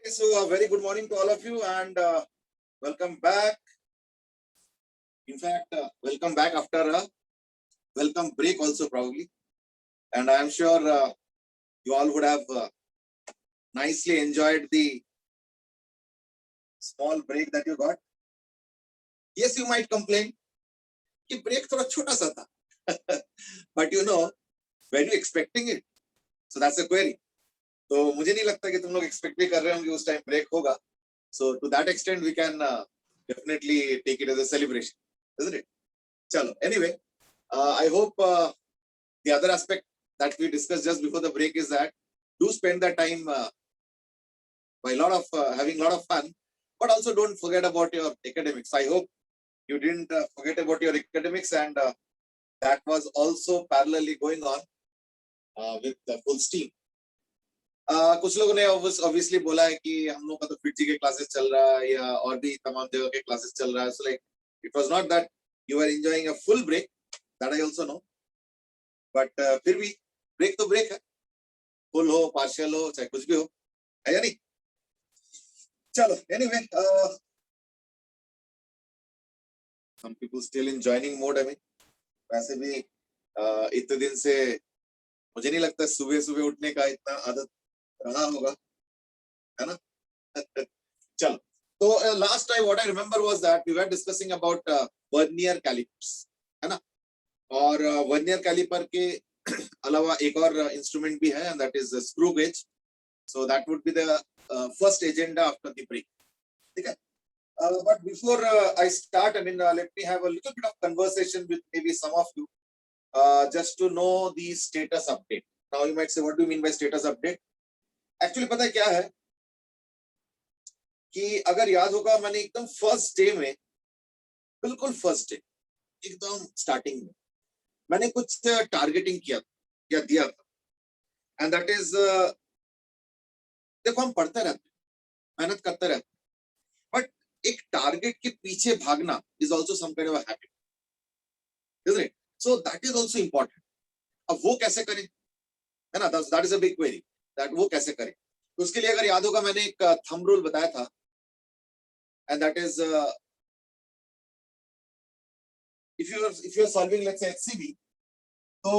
So, a very good morning to all of you, and welcome back. In fact, welcome back after a welcome break, also probably. And I am sure you all would have nicely enjoyed the small break that you got. Yes, you might complain, कि break थोड़ा छोटा सा था. But you know, were you expecting it? So that's a query. तो मुझे नहीं लगता कि तुम लोग expect भी कर रहे होंगे उस time break होगा. So to that extent, we can definitely take it as a celebration, isn't it? Chalo. Anyway, I hope the other aspect that we discussed just before the break is that do spend that time by having a lot of fun, but also don't forget about your academics. I hope you didn't forget about your academics, and that was also parallelly going on with the full steam. कुछ लोगों ने obviously बोला है कि हम लोग का तो फिट जी के क्लासेस चल रहा है या और भी तमाम जगह के क्लासेस चल रहा है. So like it was not that you were enjoying a full break, that I also know, but फिर भी break तो break है, full हो partial हो चाहे कुछ भी हो, है या नहीं? चलो anyway, some people still in joining mode. I mean वैसे भी इतने दिन से मुझे नहीं लगता सुबह सुबह उठने का इतना आदत रहा होगा, है ना? चलो तो last time what I remember was that we were discussing about vernier calipers, है ना? और वर्नियर कैलिपर के अलावा एक और इंस्ट्रूमेंट भी है, and that is screw gauge. So that would be the first agenda after the break. ठीक है? But before I start, I mean, let me have a little bit of conversation with maybe some of you, just to know the status update. Now you might say, what do you mean by status update? Actually, पता है क्या है कि अगर याद होगा मैंने एकदम फर्स्ट डे में, बिल्कुल फर्स्ट डे एकदम स्टार्टिंग में मैंने कुछ टारगेटिंग किया या दिया था, एंड दैट इज देखो हम पढ़ते रहते हैं, मेहनत करते रहते हैं, बट एक टारगेट के पीछे भागना is also some kind of habit, isn't it? So that is also important. अब वो कैसे करें, है ना? That is a big query, that वो कैसे करें. तो उसके लिए अगर याद होगा मैंने एक थंब रूल बताया था, and that is if you are solving let's say HCV, तो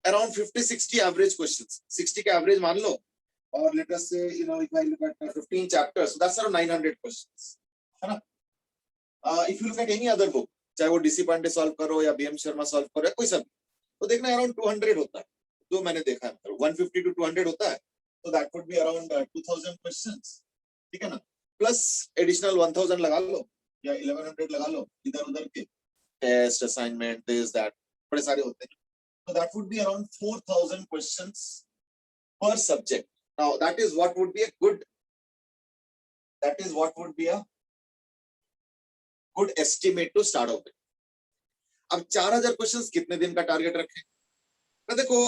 around 50-60 average questions, 60 का average मान लो, और let us say you know if I look at 15 chapters, so that's around 900 questions, है ना? If you look at any other book, चाहे वो DC Pandey solve करो या BM शर्मा सॉल्व करो या कोई सा भी, तो देखना अराउंड 200 होता है, जो मैंने देखा है 150 to 200 होता है, तो that would be around 2000 questions, ठीक है ना? प्लस एडिशनल 1000 लगा लो या 1100 लगा लो इधर उधर के टेस्ट असाइनमेंट दिस दैट, बड़े सारे होते हैं. So that would be around 4000 questions per subject. Now that is what would be a good estimate to start off with. अब 4000 क्वेश्चंस कितने दिन का टारगेट रखें? तो देखो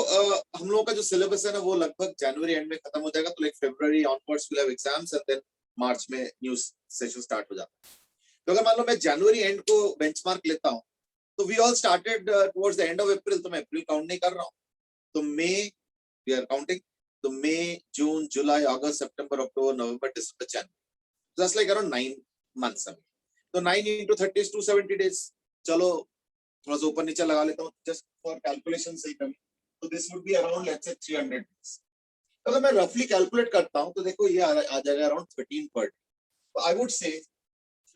हम लोगों का जो सिलेबस है ना वो लगभग जनवरी एंड में खत्म हो जाएगा, तो like February onwards will have exams and then March में न्यू सेशन स्टार्ट हो जाता है. तो अगर मान लो मैं जनवरी एंड को बेंचमार्क लेता हूं, तो we all started towards the end of April, तो मैं अप्रैल काउंट नहीं कर रहा हूं, तो मई वी आर काउंटिंग, तो मई जून जुलाई अगस्त सितंबर अक्टूबर नवंबर दिसंबर जनवरी, जस्ट लाइक अराउंड 9 मंथ्स. तो 9 into 30 is 270 days. चलो थोड़ा सा ऊपर नीचे लगा लेता हूँ जस्ट फॉर कैलकुलेशन सही कभी, तो this would be around let's say 300 days. अगर मैं रफली कैलकुलेट करता हूँ तो देखो ये आ जाएगा अराउंड 13 पर डे. तो I would say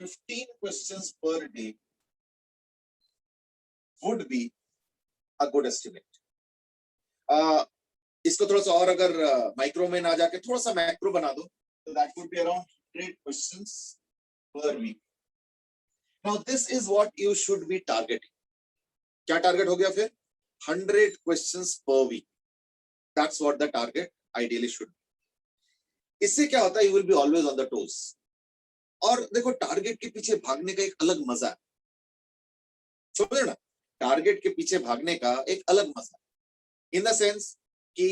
15 questions per day would be a good estimate. इसको थोड़ा सा और अगर माइक्रो में ना जाके थोड़ा सा मैक्रो बना दो, तो that would be around 100 questions per week. Now this is what you should be targeting. क्या टारगेट हो गया फिर? 100 questions per week. That's what the target ideally should be. इससे क्या होता है? You will be always on the toes. और देखो टारगेट के पीछे भागने का एक अलग मजा है, समझ ना? टारगेट के पीछे भागने का एक अलग मजा है, इन द सेंस कि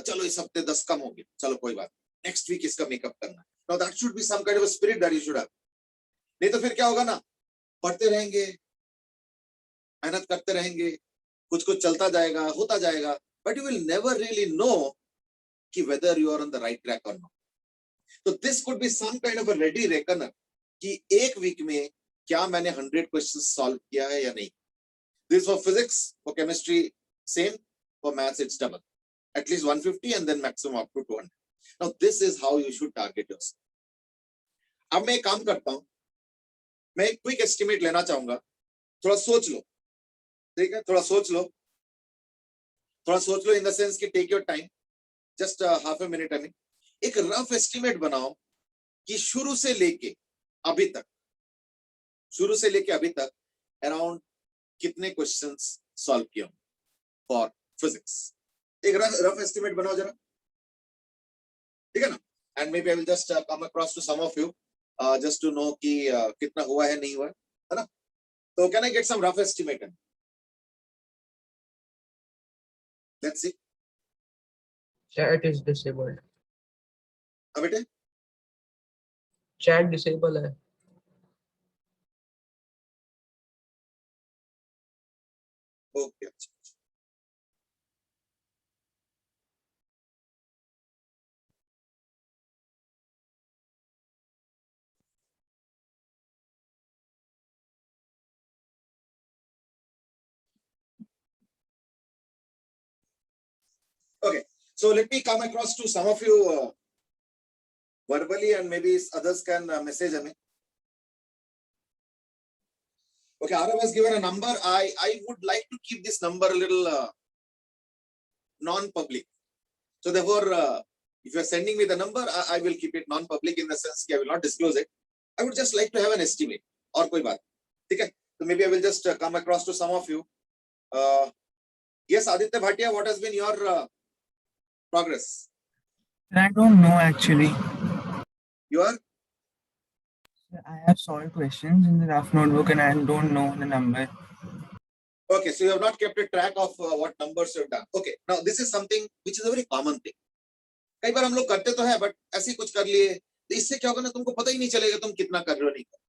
चलो इस हफ्ते 10 कम हो गए, चलो कोई बात, नेक्स्ट वीक इसका मेकअप करना. Now that should be some kind of spirit that you should have. नहीं तो फिर क्या होगा ना, पढ़ते रहेंगे, मेहनत करते रहेंगे, कुछ कुछ चलता जाएगा, होता जाएगा, but you will never really know कि whether you are on the right track और नॉट. तो this could be some kind of a ready reckoner कि एक वीक में क्या मैंने 100 क्वेश्चन सॉल्व किया है या नहीं. This for physics, for chemistry same, for maths it's double, at least 150 and then maximum up to 200. Now this is how you should target yourself. अब मैं एक काम करता हूं, मैं एक क्विक एस्टिमेट लेना चाहूंगा. थोड़ा सोच लो, ठीक है, थोड़ा सोच लो इन द सेंस कि take your time, just half a minute. I mean एक रफ एस्टिमेट बनाओ कि शुरू से लेके अभी तक अराउंड कितने क्वेश्चंस सॉल्व किए हों फॉर फिजिक्स. एक रफ एस्टिमेट बनाओ जरा, ठीक है ना. And maybe I will just come across to some of you just to know कि कितना हुआ है नहीं हुआ है ना. तो can I get some rough estimate? Let's see. Chat is disabled. अब बेटे Chat disable है. ओके, अच्छा. Okay, so let me come across to some of you verbally and maybe others can message me. Okay, Arav has given a number. I would like to keep this number a little non-public. So therefore, if you are sending me the number, I will keep it non-public in the sense that I will not disclose it. I would just like to have an estimate. और कोई बात, ठीक है? So maybe I will just come across to some of you. Yes, Aditya Bhatia, what has been your progress? I don't know actually. You are? I have solved questions in the rough notebook and I don't know the number. Okay, so you have not kept a track of what numbers you have done. Okay, now this is something which is a very common thing. कई बार हम लोग करते तो है, but ऐसे कुछ कर लिए तो इससे क्या होगा ना, तुमको पता ही नहीं चलेगा तुम कितना कर रहे हो नहीं कर.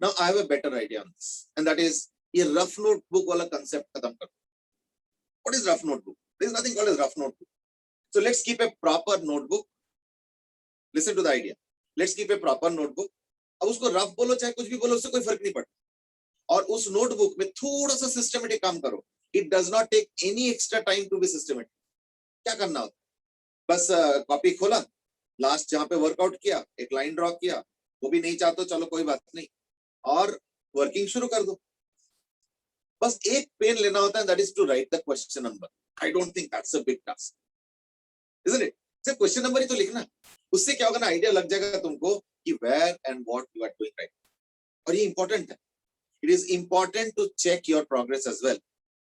Now I have a better idea on this, and that is ये rough notebook वाला concept खत्म कर. What is rough notebook? There is nothing called as rough notebook. So let's keep a proper notebook. Listen to the idea. Let's keep a proper notebook. अब उसको rough बोलो चाहे कुछ भी बोलो, उससे कोई फर्क नहीं पड़ता. और उस नोटबुक में थोड़ा सा सिस्टमेटिक काम करो. It does not take any extra time to be systematic. क्या करना होता, बस कॉपी खोला, लास्ट जहां पे वर्कआउट किया एक लाइन ड्रॉ किया, वो भी नहीं चाहते चलो कोई बात नहीं, और वर्किंग शुरू कर दो. बस एक पेन लेना होता है, that is to write the question number. I don't think that's a big task, isn't it? सिर्फ क्वेश्चन नंबर ही तो लिखना. उससे क्या होगा ना, आइडिया लग जाएगा तुमको कि where and what you are doing right. और ये इंपॉर्टेंट है. It is important to check your progress as well.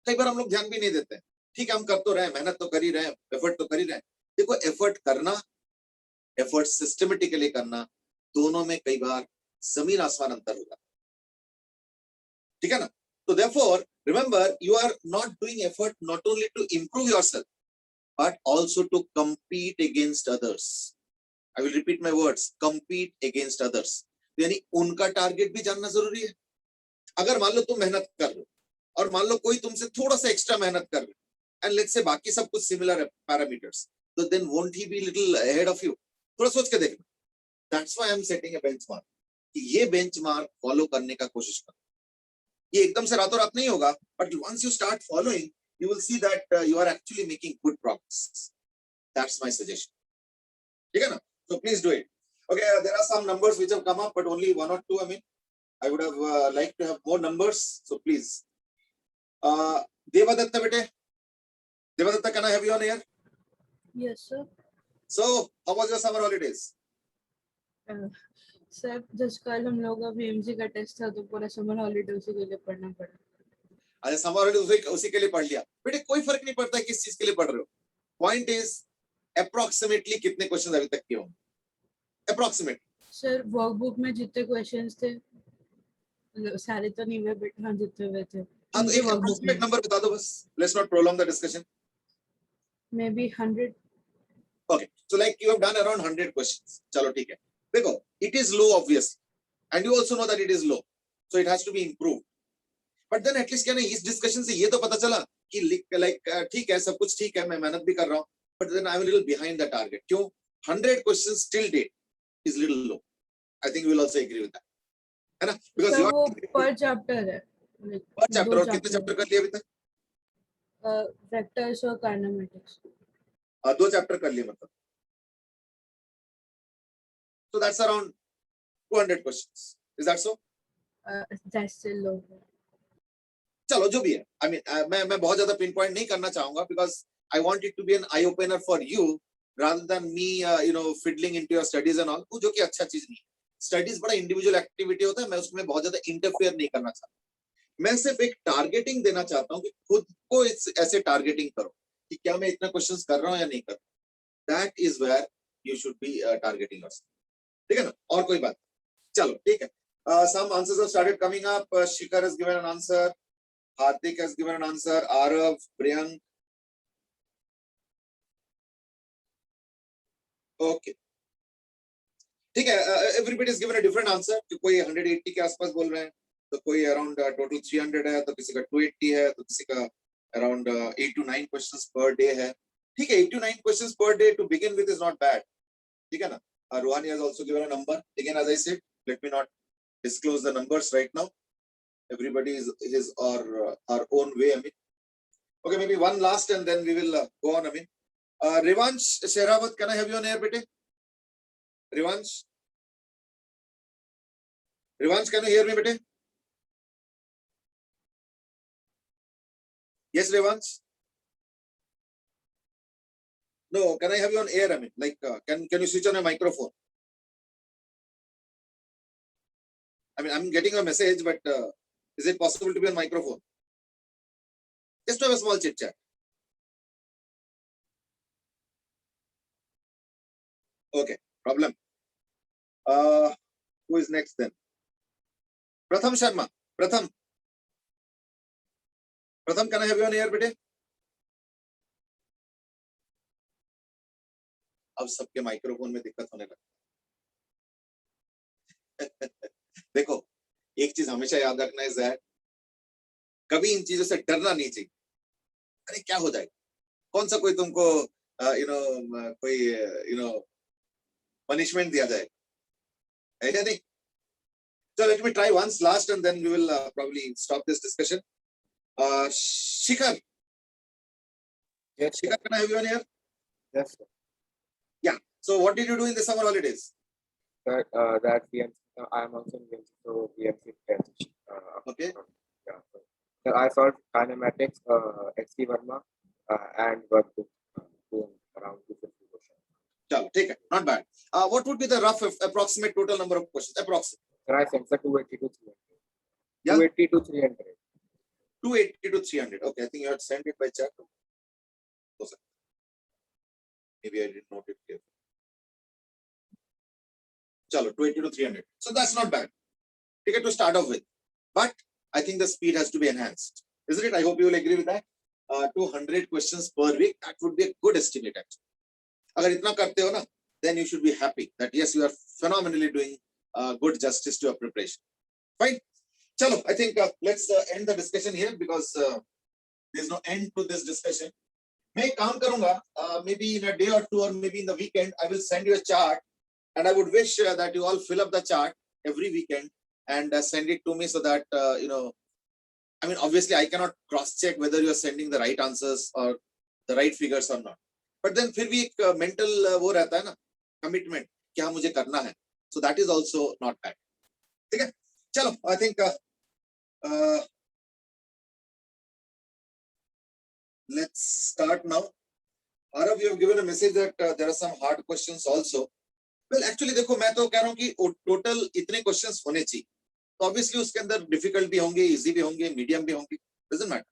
कई बार हम लोग ध्यान भी नहीं देते हैं. ठीक है, हम कर तो रहे हैं, मेहनत तो कर ही रहे हैं, एफर्ट तो कर ही रहे हैं. देखो, एफर्ट करना, एफर्ट सिस्टमेटिकली करना, दोनों में कई बार जमीन आसमान अंतर होगा. ठीक है ना? तो therefore remember, you are not doing effort not only to improve yourself but also to compete against others. I will repeat my words, compete against others. यानी उनका टारगेट भी जानना जरूरी है. अगर मान लो तुम मेहनत कर रहे हो और मान लो कोई तुमसे थोड़ा सा एक्स्ट्रा मेहनत कर रहे हो, एंड लेट्स से बाकी सब कुछ सिमिलर पैरामीटर्स, तो then won't he be little ahead of you? थोड़ा सोच के देखना. That's why I am setting a benchmark कि ये बेंचमार्क फॉलो करने का कोशिश करो. ये एकदम से रातों रात नहीं होगा, but once you start following, you will see that you are actually making good progress. That's my suggestion. ठीक है ना? So please do it. Okay, there are some numbers which have come up, but only one or two. I mean, I would have liked to have more numbers. So please, Devadatta bete, Devadatta, can I have you on here? Yes, sir. So, how was your summer holidays? Sir just कल हम लोग का BMC का test था, तो पूरा summer holiday उसी के लिए पढ़ना पड़ा. अच्छा, समर हॉलीडे उसी के लिए पढ़ लिया. बेटे कोई फर्क नहीं पड़ता किस चीज के लिए पढ़ रहे हो. पॉइंट इज अप्रोक्सीमेटली कितने क्वेश्चंस अभी तक किए होंगे? अप्रोक्सीमेट सर वर्कबुक में जितने क्वेश्चंस थे सारे तो नहीं हुए, बट हाँ जितने हुए थे. हाँ, तो एक अप्रोक्सीमेट नंबर बता दो बस. Let's not prolong the discussion. May be 100. Okay, so like you have done around 100 questions. चलो ठीक है. देखो, it is low obvious, and you also know that it is low, so it has to be improved. But then at least क्या नहीं, इस discussion से ये तो पता चला कि like ठीक है, सब कुछ ठीक है, मैं मेहनत भी कर रहा हूँ, but then I am a little behind the target. क्यों? 100 questions till date. is little low. I think you will also agree with that, है ना? Because सर you वो are पर चैप्टर है, per chapter, और कितने चैप्टर कर लिए अभी तक? वेक्टर्स और काइनेमेटिक्स. 2 चैप्टर कर लिए मतलब. So that's around 200 questions. Is that so? That's still low. चलो जो भी है, I mean, मैं बहुत ज्यादा पिन पॉइंट नहीं करना चाहूंगा because I want it to be an eye opener for you rather than me, fiddling into your studies and all. वो जो कि अच्छा चीज नहीं है. स्टडीज बड़ा इंडिविजुअल एक्टिविटी होता है, मैं उसमें बहुत ज्यादा इंटरफेयर नहीं करना चाहता. मैं सिर्फ एक टारगेटिंग देना चाहता हूँ कि खुद को ऐसे टारगेटिंग करो कि क्या मैं इतना क्वेश्चंस कर रहा हूँ या नहीं कर रहा. That is where you should be targeting yourself. ठीक है ना? और कोई बात? चलो ठीक है. Some answers have started coming up. Shikhar has given an answer. Hardik has given an answer. Arav, Priyank. Okay. ठीक है. Everybody has given a different answer. कोई 180 के आसपास बोल रहे हैं, तो कोई अराउंड टोटल 300 है, तो किसी का 280 है, तो किसी का around 8 to 9 questions per day है. ठीक है, 8 to 9 questions per day to begin with is not bad. ठीक है ना? Ruhani has also given a number. Again, as I said, let me not disclose the numbers right now. Everybody is his or our own way. I mean, okay, maybe one last and then we will go on. I mean, Revansh Shehrawat, can I have you on air, bete? Revansh, can you hear me, bete? Yes, Revansh. No, can I have you on air? I mean, like, can you switch on your microphone? I mean, I'm getting a message, but is it possible to be on microphone? Just to have a small chit chat. Okay, problem. Who is next then? Pratham Sharma. Pratham, can I have you on air, bete? अब सबके microphone में दिक्कत होने लगी. देखो, एक चीज हमेशा याद रखना है ज़ैड, कभी इन चीजों से डरना नहीं चाहिए. अरे क्या हो जाएगा, कौन सा कोई तुमको कोई पनिशमेंट दिया जाएगा, है या नहीं? So let me try once last and then we will probably stop this discussion. Shikhar. Yes, Shikhar, can I have you on here? yes, sir. Yeah. So what did you do in the summer holidays? That VMC, I am also in VMC, so VMC test. Okay. Yeah. So I solved kinematics, XC Verma, and workbook around 250 questions. चलो ठीक है, not bad. What would be the rough approximate total number of questions? Approximate. Sir, I sent the 280 to 300. Yeah. 280 to 300. 280 to 300. Okay, I think you had sent it by chat. Maybe I didn't note it here. Chalo, 280 to 300. So that's not bad. Take it to start off with. But I think the speed has to be enhanced. Isn't it? I hope you will agree with that. 200 questions per week, that would be a good estimate actually. अगर इतना करते हो ना, then you should be happy that yes, you are phenomenally doing good justice to your preparation. Fine. Chalo, I think let's end the discussion here because there's no end to this discussion. मैं एक काम करूंगा, maybe in a day or two or maybe in the weekend, I will send you a chart and I would wish that you all fill up the chart every weekend and send it to me so that, I mean, obviously I cannot cross-check whether you are sending the right answers or the right figures or not. But then फिर भी एक mental वो रहता है ना, commitment, क्या मुझे करना है. So that is also not bad. ठीक है? चलो, I think let's start now. Arav, you have given a message that there are some hard questions also. Well, actually देखो, मैं तो कह रहा हूँ कि total इतने questions होने चाहिए. तो obviously उसके अंदर difficult भी होंगे, easy भी होंगे, medium भी होंगे. Doesn't matter.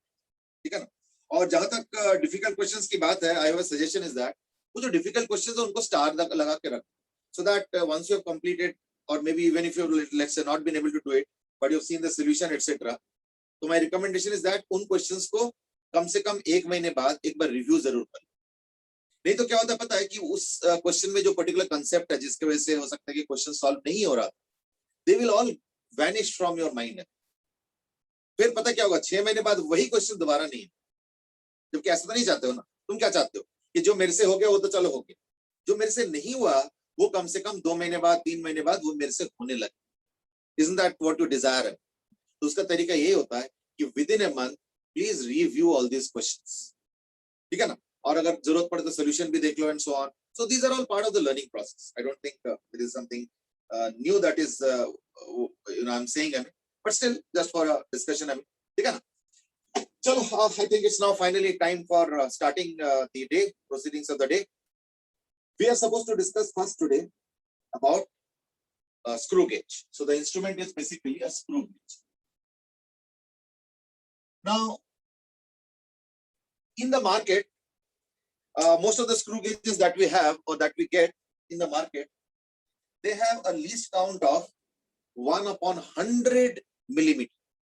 ठीक है ना? और जहां तक difficult questions की बात है, I have a suggestion is that वो जो difficult questions है उनको star लगा के रख. So that once you have completed or maybe even if you have, let's say, not been able to do it, but you have seen the solution, etc. So my recommendation is that उन questions को कम से कम एक महीने बाद एक बार review जरूर करें. नहीं तो क्या होता है पता है कि उस क्वेश्चन में जो पर्टिकुलर कंसेप्ट है जिसके वजह से हो सकता है कि क्वेश्चन सॉल्व नहीं हो रहा, they will all vanish from your mind. फिर पता क्या होगा, 6 महीने बाद वही क्वेश्चन दोबारा नहीं है. जबकि ऐसा तो नहीं चाहते हो ना. तुम क्या चाहते हो कि जो मेरे से हो गया वो तो चलो हो गया, जो मेरे से नहीं हुआ वो कम से कम 2 महीने बाद 3 महीने बाद वो मेरे से होने लगे। Isn't that what you desire? तो उसका तरीका ये होता है कि with in a month please review all these questions, ठीक है ना, और अगर जरूरत पड़े तो सोल्यूशन भी देख लो and so on. So these are all part of the learning process. I don't think there is something new that is you know I am saying, but still just for a discussion, ठीक है ना। चलो, I think it's now finally time for starting the day, proceedings of the day. We are supposed to discuss first today about screw gauge. So the instrument is basically a screw gauge. Now, in the market, most of the screw gauges that we have or that we get in the market, they have a least count of 1/100 millimeter.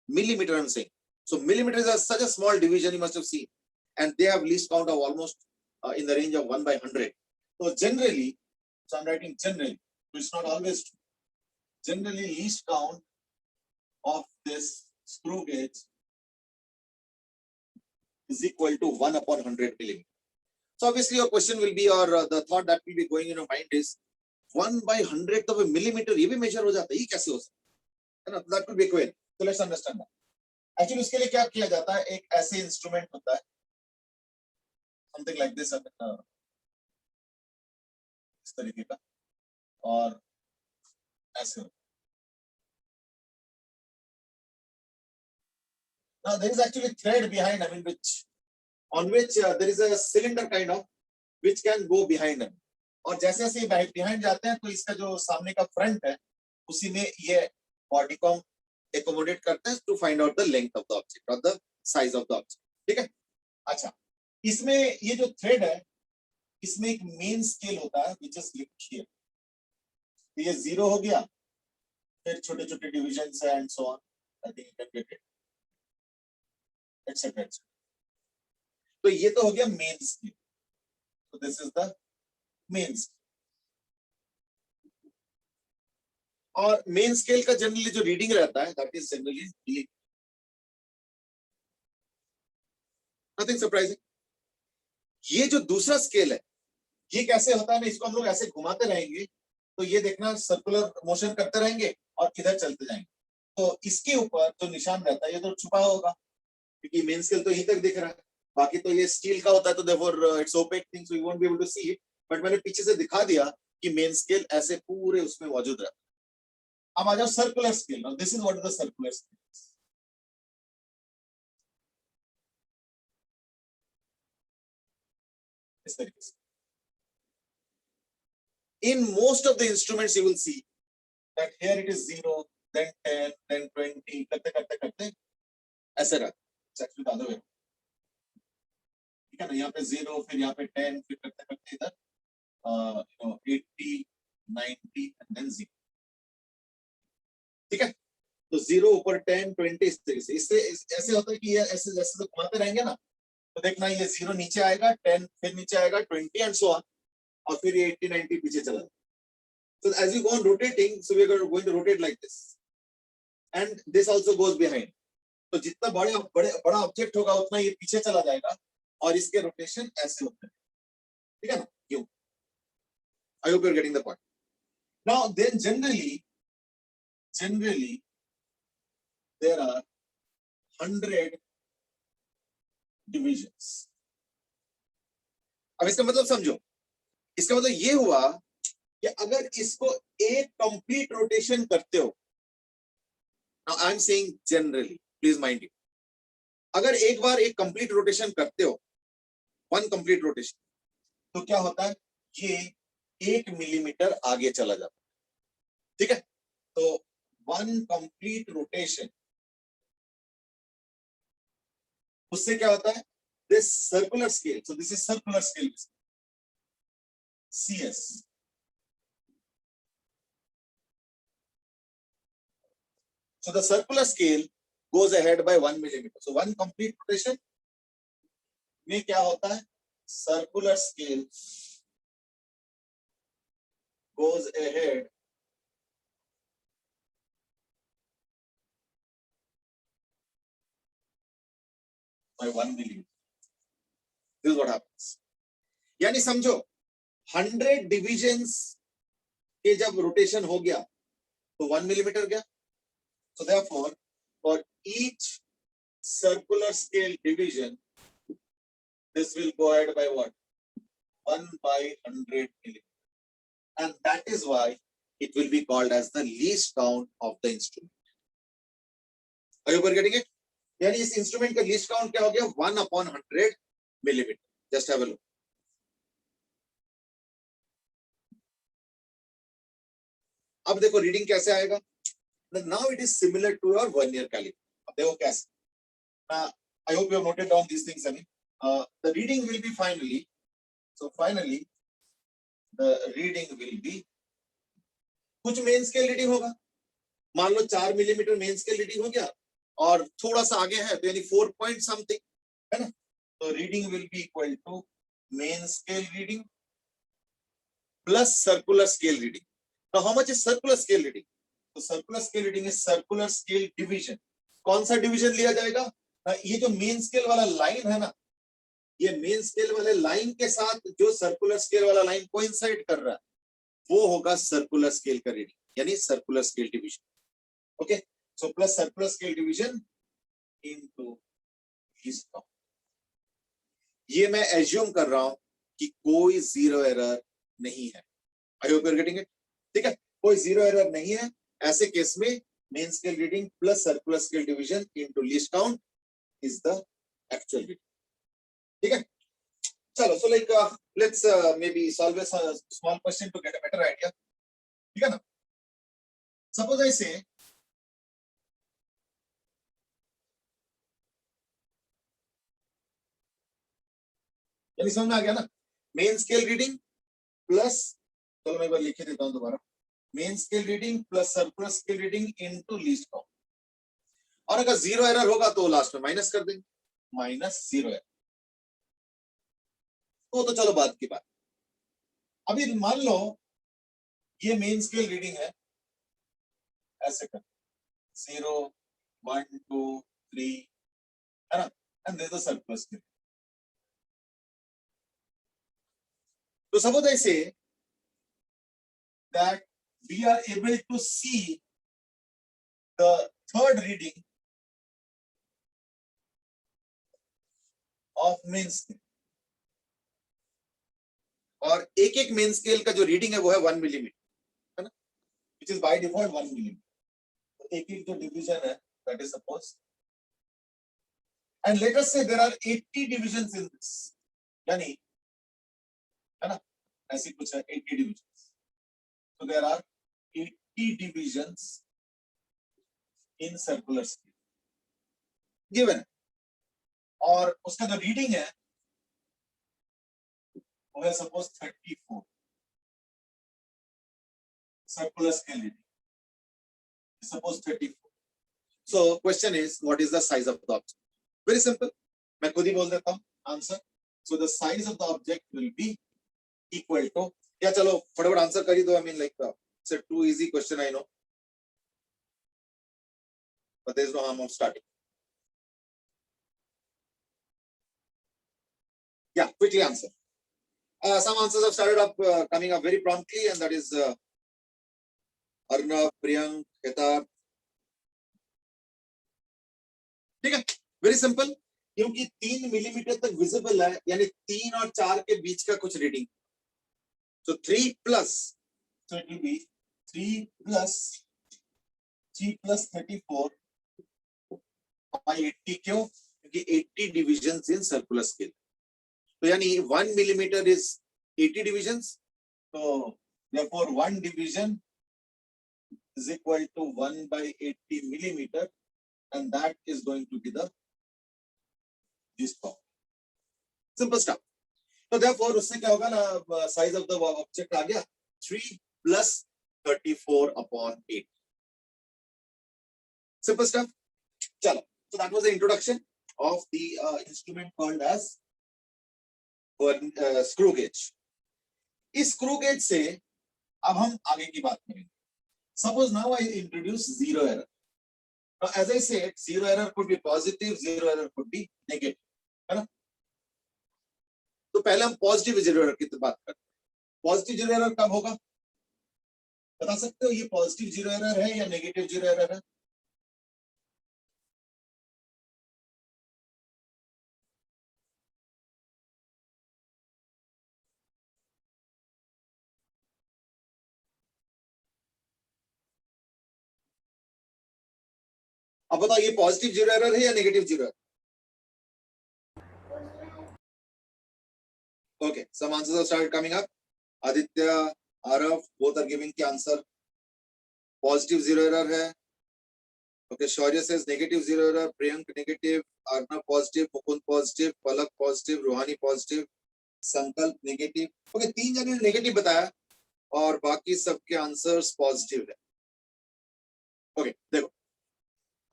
Millimeter, I'm saying. So millimeters are such a small division, you must have seen, and they have least count of almost in the range of 1/100. So generally, so I'm writing generally, so it's not always true. Generally, least count of this screw gauge is equal to 1/100 millimeter. So obviously your question will be, or the thought that will be going in your mind is 1/100th of a millimeter ये भी measure हो जाता है, ये कैसे हो सकता है ना? That could be a query. So let's understand that. Actually उसके लिए क्या किया जाता है, एक ऐसे इंस्ट्रूमेंट होता है, something like this, इस तरीके का, और ऐसे। Now there is actually thread behind, I mean, on which there is a cylinder kind of which can go behind them. और जैसे जैसे behind जाते हैं तो इसका जो सामने का फ्रंट है उसी में ये बॉडी को accommodate करते हैं to find out the length of the object or the size of the object, ठीक है। अच्छा, इसमें ये जो थ्रेड है इसमें एक मेन स्केल होता है which is linked here. ये 0 हो गया, फिर छोटे छोटे डिविजन है and so on. I think you can get it, etc. तो ये तो हो गया main scale. So this is the main scale. और मेन स्केल का जनरली जो रीडिंग रहता है that is generally nothing surprising. ये जो दूसरा स्केल है ये कैसे होता है ना, इसको हम लोग ऐसे घुमाते रहेंगे तो ये देखना सर्कुलर मोशन करते रहेंगे और इधर चलते जाएंगे. तो इसके ऊपर जो निशान रहता है ये तो छुपा होगा क्योंकि मेन स्केल तो यहीं तक दिख रहा है, बाकी तो ये स्टील का होता है तो therefore it's opaque thing so you won't be able to see it. But मैंने पीछे से दिखा दिया कि मेन स्केल ऐसे पूरे उसमें मौजूद रहता है. अब आ जाओ circular scale. Now this is what is the circular scale. इस तरीके से in most of the instruments you will see that here it is 0, then 10, then 20, करते करते करते ऐसे रहता है. It's actually the other way. ठीक है ना, यहाँ पे 0, फिर यहाँ पे 10, फिर करते करते इधर 80, 90 and then 0. ठीक है, तो 0 ऊपर 10, 20 इस तरीके से. इससे ऐसे होता है कि ये ऐसे जैसे तो घुमाते रहेंगे ना तो देखना ये 0 नीचे आएगा, 10 फिर नीचे आएगा, 20 and so on, और फिर ये 80, 90 पीछे चला जाए. So as you go on rotating, so we are going to rotate like this, and this also goes behind. तो जितना बड़ा ऑब्जेक्ट होगा उतना ये पीछे चला जाएगा और इसके रोटेशन ऐसे होते हैं. ठीक है ना, यूं. I hope you are getting the point. Now then generally there are 100 divisions. अब इसका मतलब समझो. इसका मतलब ये हुआ कि अगर इसको एक कंप्लीट रोटेशन करते हो, now I am saying generally, please mind you, अगर एक बार एक कंप्लीट रोटेशन करते हो, वन कंप्लीट रोटेशन, तो क्या होता है, ये 1 मिलीमीटर आगे चला जाता है. ठीक है, तो वन कंप्लीट रोटेशन, उससे क्या होता है, this circular scale, so this is circular scale, CS. So the circular scale goes ahead by 1 millimeter. So one complete rotation में क्या होता है, circular scale goes ahead by 1 millimeter. This is what happens. यानी समझो 100 divisions ये जब rotation हो गया तो 1 मिलीमीटर गया. So therefore, for each circular scale division, this will go ahead by what? 1/100 millimeter. And that is why it will be called as the least count of the instrument. Are you getting it? यानी इस instrument का least count क्या हो गया? 1/100 millimetre. Just have a look. अब देखो reading कैसे आएगा? Now it is similar to your vernier caliper. अब देखो कैसे? I hope you have noted down these things. I mean, the reading will be finally. So finally, the reading will be. कुछ main scale reading होगा. मान लो 4 millimetre main scale reading हो गया और थोड़ा सा आगे है तो यानी 4 पॉइंट समथिंग है ना. तो reading will be equal to main scale reading plus circular scale reading. Now how much is circular scale reading? तो circular scale reading is circular scale division. कौन सा डिवीजन लिया जाएगा? ये जो मेन स्केल वाला लाइन है ना, ये मेन स्केल वाले लाइन के साथ जो सर्कुलर स्केल वाला लाइन कोइंसाइड कर रहा है वो होगा सर्कुलर स्केल का रीडिंग, यानी circular scale division. Okay, so plus circular scale division into his count. ये मैं एज्यूम कर रहा हूं कि कोई जीरो एरर नहीं है. I hope you are getting it. ठीक है, कोई जीरो एरर नहीं है. ऐसे केस में main scale reading plus circular scale division into least count is the actual reading. ठीक है, चलो. So like let's maybe solve a small question to get a better idea. ठीक है ना. Suppose I say यानी समझ में आ गया ना. मेन स्केल रीडिंग प्लस, चलो मैं एक बार लिख देता हूं दोबारा. Main scale reading plus circular scale reading into least count. और अगर जीरो एरर होगा तो लास्ट में माइनस कर देंगे, माइनस जीरो एरर. तो चलो बात की बात. अभी मान लो ये मेन स्केल रीडिंग है, ऐसे कर 0 1 2 3 है ना, and this is the circular scale. तो suppose I say that we are able to see the third reading of main scale. और एक एक मेन स्केल का जो रीडिंग है वो है 1 मिलीमीटर है ना, which is by default 1 millimetre. तो एक एक जो डिवीजन है that is suppose, and let us say there are 80 divisions in this, यानी है ना, ऐसी कुछ है 80 divisions. So there are 80 divisions in circular scale given, और उसका जो रीडिंग है वो है suppose 34 circular scale reading. Suppose 34. So question is, what is the size of the object? Very simple. मैं खुद ही बोल देता हूँ answer. So the size of the object will be equal to, या चलो फटाफट आंसर कर ही दो. I mean like it's a too easy question, I know, but there is no harm of starting. Yeah, quickly answer. Some answers have started up coming up very promptly, and that is Arnav, Priyank, Hetar. ठीक है, very simple. क्योंकि 3 millimetre तक visible है, यानी 3 और 4 के बीच का कुछ reading. So 3 plus, so it will be 3 plus 34 by 80. क्यों? क्योंकि 80 divisions in circular scale. तो यानी 1 millimeter is 80 divisions. So therefore 1 division is equal to 1 by 80 millimeter, and that is going to be the this form. Simple stuff. So therefore उससे क्या होगा ना, size of the object आ गया 3 plus 34 upon 8. Simple stuff. चलो, so that was the introduction of the instrument called as screw gauge. इस screw gauge से अब हम आगे की बात करेंगे. Suppose now I introduce zero error. Now as I said, zero error could be positive, zero error could be negative, है ना. तो पहले हम पॉजिटिव जीरो एरर की बात करते हैं. पॉजिटिव जीरो एरर कब होगा? बता सकते हो ये पॉजिटिव जीरो एरर है या नेगेटिव जीरो एरर है? अब बताओ ये पॉजिटिव जीरो एरर है या negative zero error? Okay, some answers have started coming up. Aditya, Arav, both are giving the answer. Positive zero error है. Okay, Shaurya says negative zero error. Priyank negative. Arnav positive. Mukund positive. Palak positive. Rohani positive. संकल्प negative. Okay, 3 जने ने negative बताया और बाकी सबके answers positive है. Okay, देखो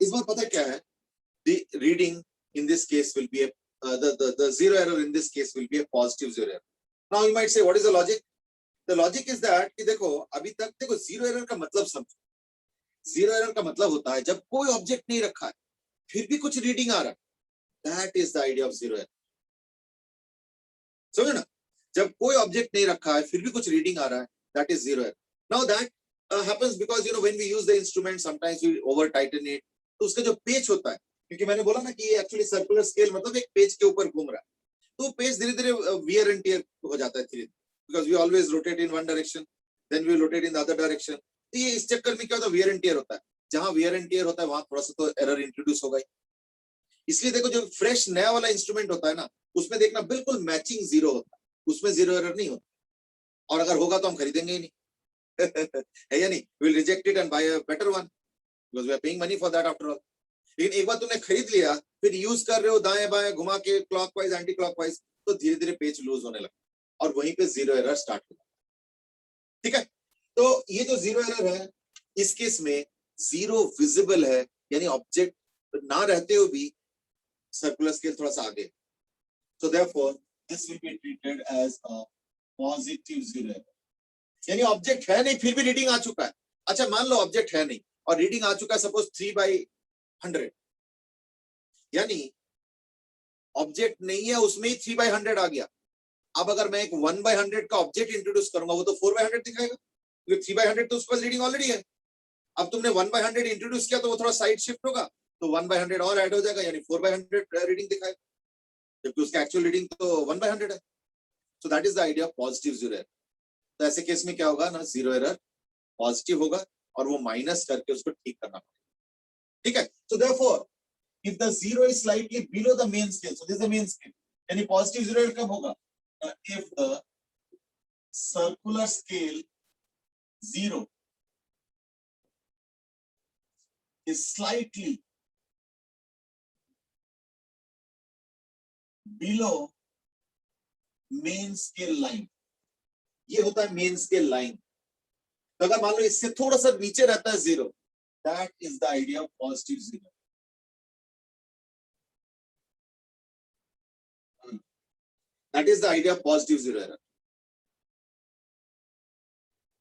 इस बार पता क्या है, the reading in this case will be a the zero error in this case will be a positive zero error. Now you might say what is the logic? The logic is that कि देखो अभी तक देखो zero error का मतलब समझो. Zero error का मतलब होता है जब कोई ऑब्जेक्ट नहीं रखा है फिर भी कुछ रीडिंग आ रहा है. That is the idea of zero error. समझो ना, जब कोई ऑब्जेक्ट नहीं रखा है फिर भी कुछ रीडिंग आ रहा है, that is zero error. Now that happens because when we use the instrument sometimes we over tighten it. तो उसका जो पेच होता है, क्योंकि मैंने बोला ना कि ये एक्चुअली सर्कुलर स्केल मतलब एक पेज के ऊपर घूम रहा है, तो पेज धीरे धीरे वियर एंड टियर हो जाता है धीरे, because we always rotate in one direction then we rotate in the other direction. तो ये इस चक्कर में क्या होता है, वियर एंड टियर होता है. जहां वियर एंड टियर होता है वहां थोड़ा सा तो एरर इंट्रोड्यूस होगा ही. इसलिए देखो जो फ्रेश नया वाला इंस्ट्रूमेंट होता है ना, उसमें देखना बिल्कुल मैचिंग जीरो होता है, उसमें जीरो एरर नहीं होता. और अगर होगा तो हम खरीदेंगे ही नहीं. है या नहीं? We will reject it and buy a better one because we are paying money for that after all. लेकिन एक बार तुमने खरीद लिया फिर यूज कर रहे हो दाएं बाएं घुमा के क्लॉकवाइज एंटी क्लॉकवाइज, तो धीरे धीरे पेज लूज होने लगता और वहीं पे जीरो एरर स्टार्ट होता है. ठीक है, तो ये जो जीरो एरर है इस केस में जीरो विजिबल है, यानी ऑब्जेक्ट ना रहते हुए भी सर्कुलर स्केल थोड़ा सा आगे. So therefore this will be treated as a positive zero error. यानी ऑब्जेक्ट है नहीं फिर भी रीडिंग आ चुका है. अच्छा मान लो ऑब्जेक्ट है नहीं और रीडिंग आ चुका है सपोज 3/100, यानी ऑब्जेक्ट नहीं है उसमें ही 3/100 आ गया. अब अगर मैं एक 1/100 का ऑब्जेक्ट इंट्रोड्यूस करूंगा वो तो 4/100 दिखाएगा, क्योंकि 3/100 तो उसके पास रीडिंग ऑलरेडी है. अब तुमने 1/100 इंट्रोड्यूस किया तो वो थोड़ा साइड शिफ्ट होगा, तो 1/100 और ऐड हो जाएगा, यानी 4/100 रीडिंग दिखाएगा, जबकि उसका एक्चुअल रीडिंग तो 1/100 है. सो that is the idea positive zero error. तो ऐसे केस में क्या होगा ना, जीरो एरर पॉजिटिव होगा और वो माइनस करके उसको ठीक करना पड़ेगा. ठीक है, so therefore if the zero is slightly below the main scale, so this is the main scale, यानी पॉजिटिव जीरो एरर कब होगा, if the circular scale zero is slightly below main scale line. ये होता है main scale line. तो अगर मान लो इससे थोड़ा सा नीचे रहता है zero, that is the idea of positive zero. That is the idea of positive zero error.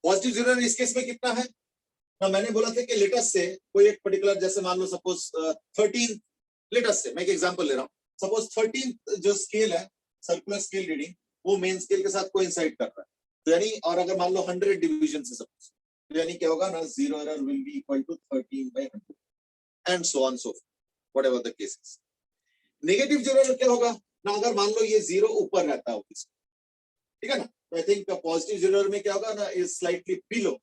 Positive zero error इस केस में कितना है ना, मैंने बोला था कि लेटस से कोई एक पर्टिकुलर, जैसे मान लो सपोज 13, लेटस से मैं एक एग्जांपल ले रहा हूं, सपोज 13 जो स्केल है सर्कुलर स्केल रीडिंग वो मेन स्केल के साथ कोइंसाइड कर रहा है, तो यानी और अगर मान लो 100 डिवीजन से सपोज, तो यानी क्या होगा ना, zero error will be equal to 13/100 and so on so forth, whatever the case is. Negative zero error क्या होगा ना, अगर मान लो ये जीरो ऊपर रहता है, ठीक है ना, तो I think positive zero error में क्या होगा ना, इज स्लाइटली बिलो,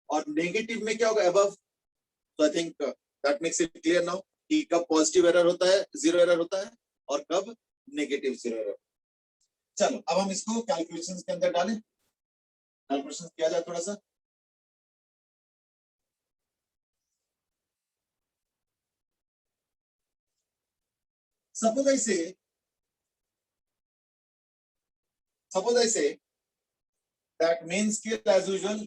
और नेगेटिव में क्या होगा, अबव. तो I think that makes it clear now कि कब पॉजिटिव एरर होता है, जीरो एरर होता है, और कब नेगेटिव जीरो एरर. चलो अब हम इसको कैलकुलेशंस के अंदर डालें, कैलकुलेशन किया जाए थोड़ा सा. Suppose I say that main scale as usual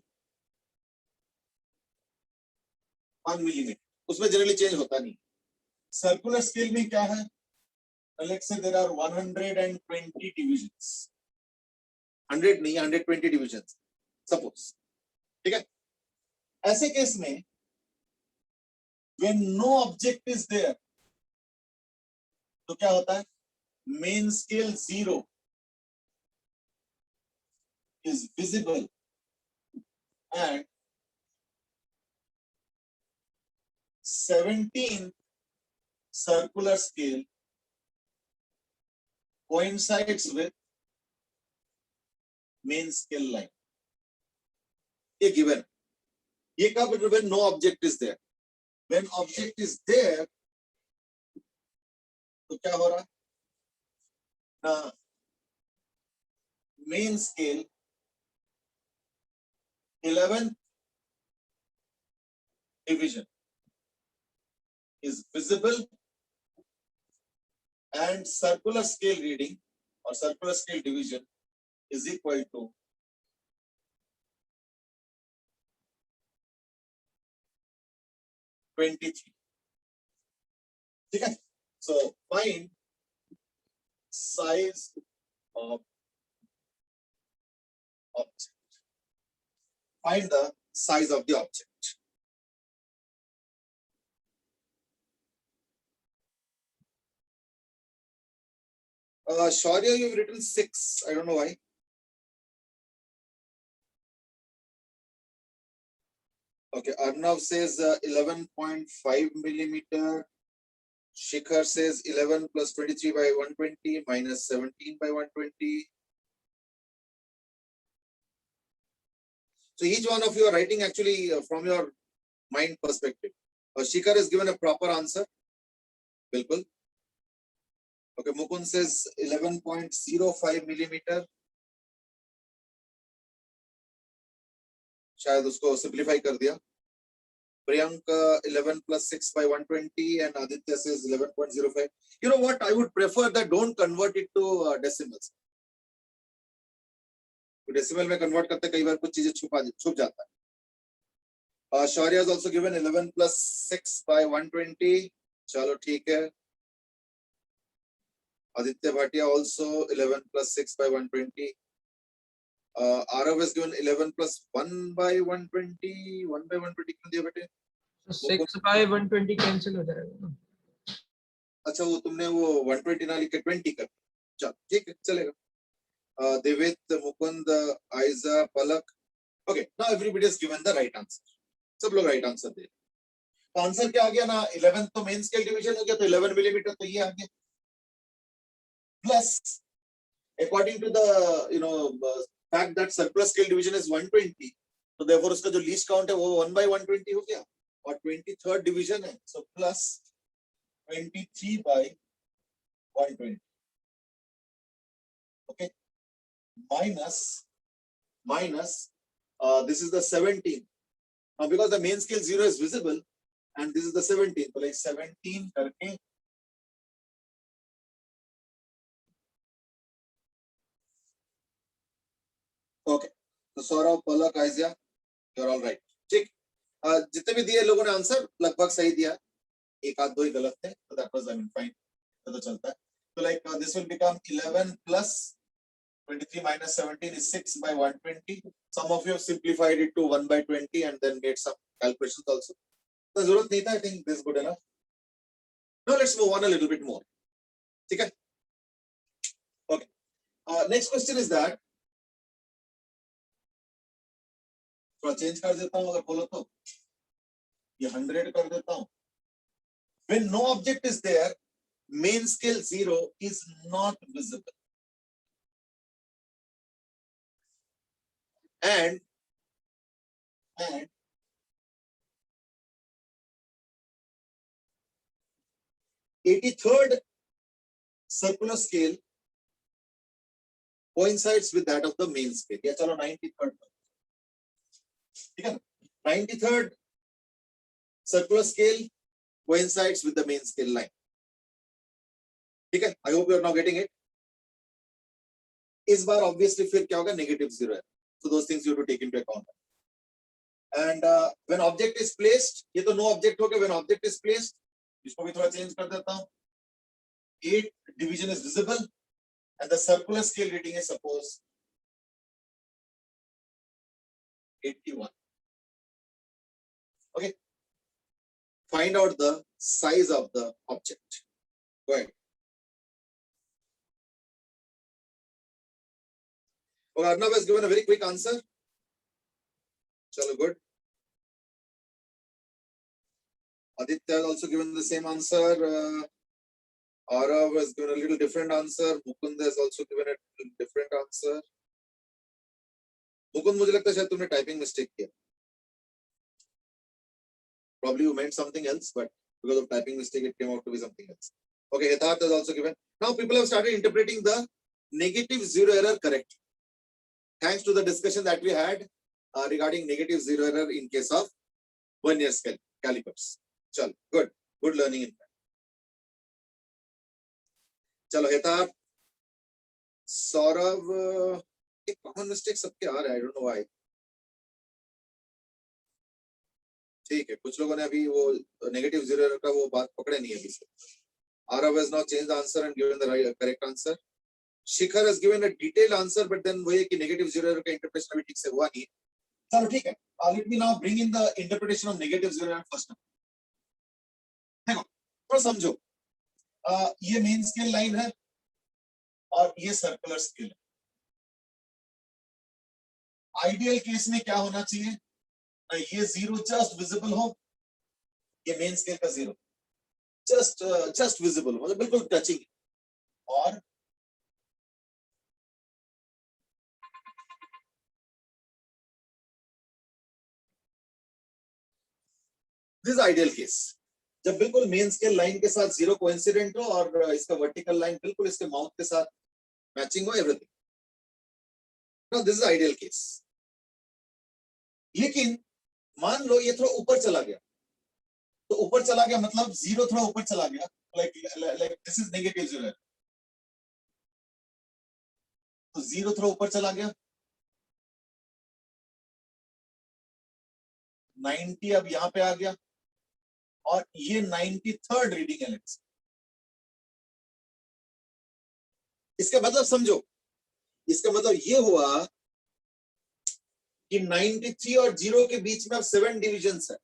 1 millimetre, उसमें जनरली चेंज होता नहीं. सर्कुलर स्केल में क्या है, let's say there are 120 divisions, 100 नहीं 120 divisions suppose. ठीक है, ऐसे केस में when no object is there, तो क्या होता है, main scale zero is visible and 17 circular scale coincides with main scale line. ये given. ये कब when no object is there. When object is there, तो क्या हो रहा? The main scale 11th division is visible and circular scale reading or circular scale division is equal to 23. Okay, so find size of object. Find the size of the object. Shaurya, you've written 6. I don't know why. Okay, Arnav says 11.5 millimeter. Shikhar says 11 plus 23 by 120 minus 17 by 120. So each one of you are writing actually from your mind perspective. Shikhar has given a proper answer. Bilkul. Okay, Mukund says 11.05 millimeter. शायद उसको simplify कर दिया. Priyank 11 plus 6 by 120 and Aditya says 11.05. You know what? I would prefer that don't convert it to decimals. Decimal में convert करते कई बार कुछ चीजें छुप जाता है. Shaurya has also given 11 plus 6 by 120. चलो ठीक है. Aditya Bhatia also 11 plus 6 by 120. Arav has given 11 plus 1 by 120. 1 by 120 क्यों दिया बेटे? So 6 by 120 cancel हो जाएगा ना? अच्छा वो तुमने वो 120 ना लिख के 20 कर. चल ठीक है चलेगा. Devit, Mukund, Aiza, Palak. Okay, now everybody has given the right answer. सब लोग right answer दे. तो आंसर क्या आ गया ना? 11 तो मेन स्केल डिवीजन हो गया तो 11 मिलीमीटर तो ये आ गया. Plus, according to the fact that circular scale division is 120, so therefore उसका जो least count है वो 1 by 120 हो गया और 23rd division है, so plus 23 by 120. Okay, minus this is the 17. Now because the main scale 0 is visible and this is the 17, so like 17 करके okay, so Saurabh, Palak, Aizia, you're all right. ठीक. जितने भी दिए लोगों ने answer लगभग सही दिया. एक आध दो ही गलत थे, so that was fine. तो चलता है. So like this will become 11 plus 23 minus 17 is 6 by 120. Some of you have simplified it to 1 by 20 and then made some calculations also. So जरूरत नहीं था. I think this is good enough. Now let's move on a little bit more. ठीक है? Okay. Next question is that थोड़ा change कर देता हूं अगर बोलो तो ये 100 कर देता हूं. When no object is there, main scale 0 is not visible. And 83rd circular scale coincides with that of the main scale. या चलो 93rd. ठीक है ना? 93rd circular scale coincides with the main scale line. ठीक है? I hope you are now getting it. इस बार obviously फिर क्या होगा? Negative 0 है. So those things you have to take into account. And when object is placed, ये तो no object हो गया. When object is placed, इसको भी थोड़ा change कर देता हूँ. 8 division is visible and the circular scale reading is suppose 81. Okay. Find out the size of the object. Go ahead. Well, Arnav has given a very quick answer. चलो good. Aditya has also given the same answer. Arav has given a little different answer. Mukund has also given a little different answer. Mukund, मुझे लगता है शायद तुमने typing mistake किया. Probably you meant something else, but because of typing mistake, it came out to be something else. Okay, Hitarth has also given. Now people have started interpreting the negative zero error correctly. Thanks to the discussion that we had regarding negative zero error in case of vernier scale calipers. Chalo, good learning in fact. चलो हितार्थ, सौरभ, एक common mistake सबके आ रहा है, I don't know why. ठीक है, कुछ लोगों ने अभी वो नेगेटिव जीरो एरर का वो बात पकड़े नहीं अभी से. Arav has now changed the answer and given the right, correct answer. Shikhar has given a detailed answer, but then वही है कि नेगेटिव जीरो एरर का इंटरप्रिटेशन अभी ठीक से हुआ नहीं. चलो ठीक है, let me now bring in the interpretation of negative zero error first. देखो, थोड़ा समझो. ये मेन स्केल लाइन है और ये सर्कुलर स्केल है. आइडियल केस में क्या होना चाहिए? ये जीरो जस्ट विजिबल हो, ये मेन स्केल का जीरो जस्ट विजिबल मतलब बिल्कुल टचिंग. और दिस आइडियल केस जब बिल्कुल मेन स्केल लाइन के साथ जीरो कोइंसिडेंट हो और इसका वर्टिकल लाइन बिल्कुल इसके माउथ के साथ मैचिंग हो, everything. Now this is ideal case. लेकिन मान लो ये थोड़ा ऊपर चला गया, तो ऊपर चला गया मतलब जीरो थोड़ा ऊपर चला गया, like this is negative zero. तो जीरो थोड़ा ऊपर चला गया, 90 अब यहां पे आ गया और ये 93rd रीडिंग है. इसका मतलब समझो, इसका मतलब ये हुआ कि 93 और 0 के बीच में अब 7 डिविजन्स है.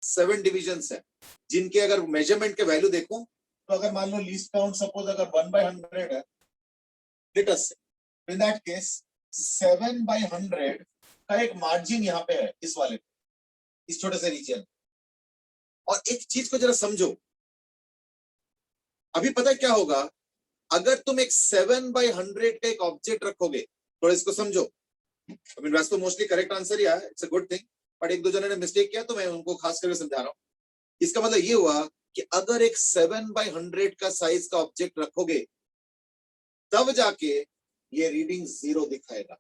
7 डिविजन्स है जिनके अगर मेजरमेंट के वैल्यू देखूं तो अगर मान लो लीस्ट काउंट सपोज अगर 1/100 है, लेट अस से, इन दैट केस 7/100 का एक मार्जिन यहाँ पे है इस वाले, इस छोटे से रीजन. और एक चीज को जरा समझो, अभी पता है क्या होगा अगर तुम एक 7/100 का एक ऑब्जेक्ट रखोगे. थोड़ा इसको समझो. I mean, वैसे तो मोस्टली करेक्ट आंसर ही है, it's a good thing, but एक दो जने ने मिस्टेक किया तो मैं उनको खास करके समझा रहा हूं. इसका मतलब ये हुआ कि अगर एक 7/100 का साइज का ऑब्जेक्ट रखोगे तब जाके ये रीडिंग जीरो दिखाएगा,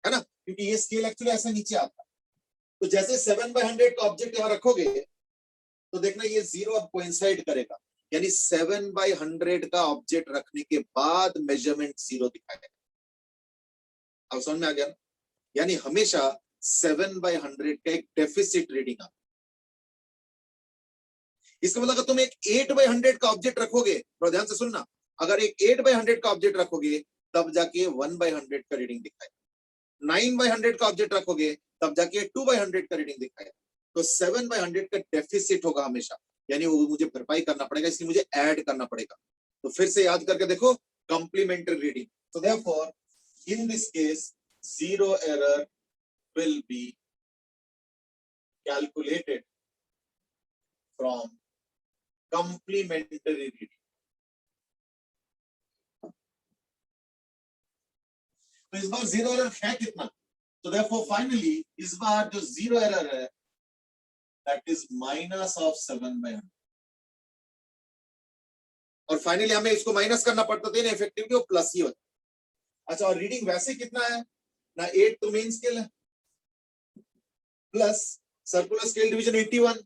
है ना, क्योंकि ये स्केल एक्चुअली ऐसा नीचे आता है. तो जैसे 7/100 का ऑब्जेक्ट यहां रखोगे तो देखना ये जीरो अब कोइंसाइड करेगा, यानी 7/100 का ऑब्जेक्ट रखने के बाद मेजरमेंट जीरो दिखाएगा. अब समझ में आ गया? यानी हमेशा 7/100 का एक डेफिसिट रीडिंग आता. इसका मतलब अगर तुम एक 8/100 का ऑब्जेक्ट रखोगे, थोड़ा ध्यान से सुनना, अगर एक 8/100 का ऑब्जेक्ट रखोगे तब जाके 1/100 का रीडिंग दिखाएगा. 9/100 का ऑब्जेक्ट रखोगे तब जाके 2/100 का रीडिंग दिखाएगा. तो 7/100 का डेफिसिट होगा हमेशा, यानी वो मुझे भरपाई करना पड़ेगा, इसलिए मुझे ऐड करना पड़ेगा. तो फिर से याद करके देखो, complementary reading. So therefore, in this case, zero error will be calculated from complementary reading. तो इस बार जीरो एरर है कितना? तो therefore finally इस बार जो जीरो एरर है that is minus of 7/100. और फाइनली हमें इसको माइनस करना पड़ता था ना, इफेक्टिवली वो प्लस ही होता. अच्छा, और रीडिंग वैसे कितना है ना, 8 तो मेन स्केल है plus circular scale division 81,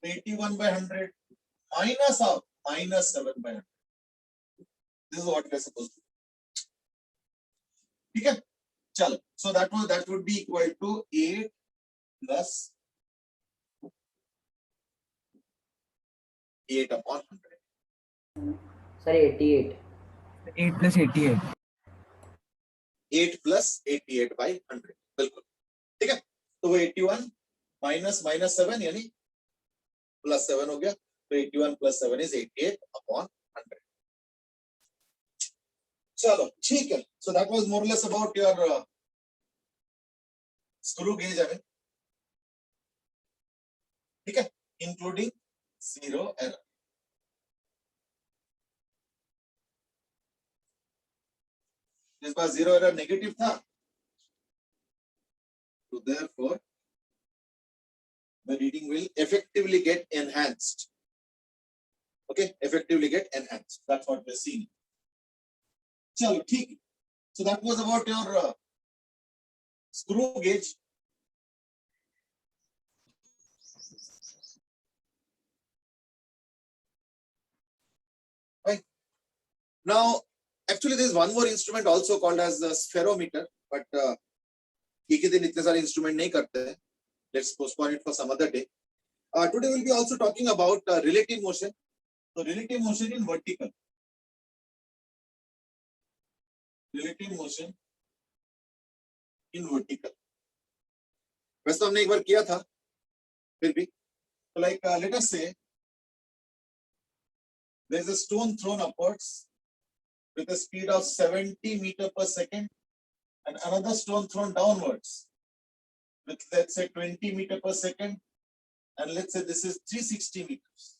81/100 minus of minus 7/100. This is what we are supposed to do. ठीक है, चलो. So that would be equal to 8 plus 8/100. Sir, 88. 8 plus 88. 8 plus 88/100. बिल्कुल ठीक है. तो वो 81 minus 7 यानी प्लस 7 हो गया. तो 81 plus 7 is 88/100. चलो ठीक है. So that was more or less about your screw gauge हमें, ठीक है, इंक्लूडिंग जीरो एरर। इस बार जीरो एरर नेगेटिव था, so therefore the reading will effectively get enhanced. Okay, effectively get enhanced. That's what we're seeing. Chalo, ठीक. So that was about your screw gauge. Right. Now, actually, there is one more instrument also called as the spherometer, but एक ही दिन इतने सारे instrument नहीं करते हैं. Let's postpone it for some other day. Today we'll be also talking about relative motion. So relative motion in vertical. Relative motion in vertical. वैसे तो हमने एक बार किया था, फिर भी. So like let us say there is a stone thrown upwards with a speed of 70 meters per second, and another stone thrown downwards with, let's say, 20 meters per second, and let's say this is 360 meters.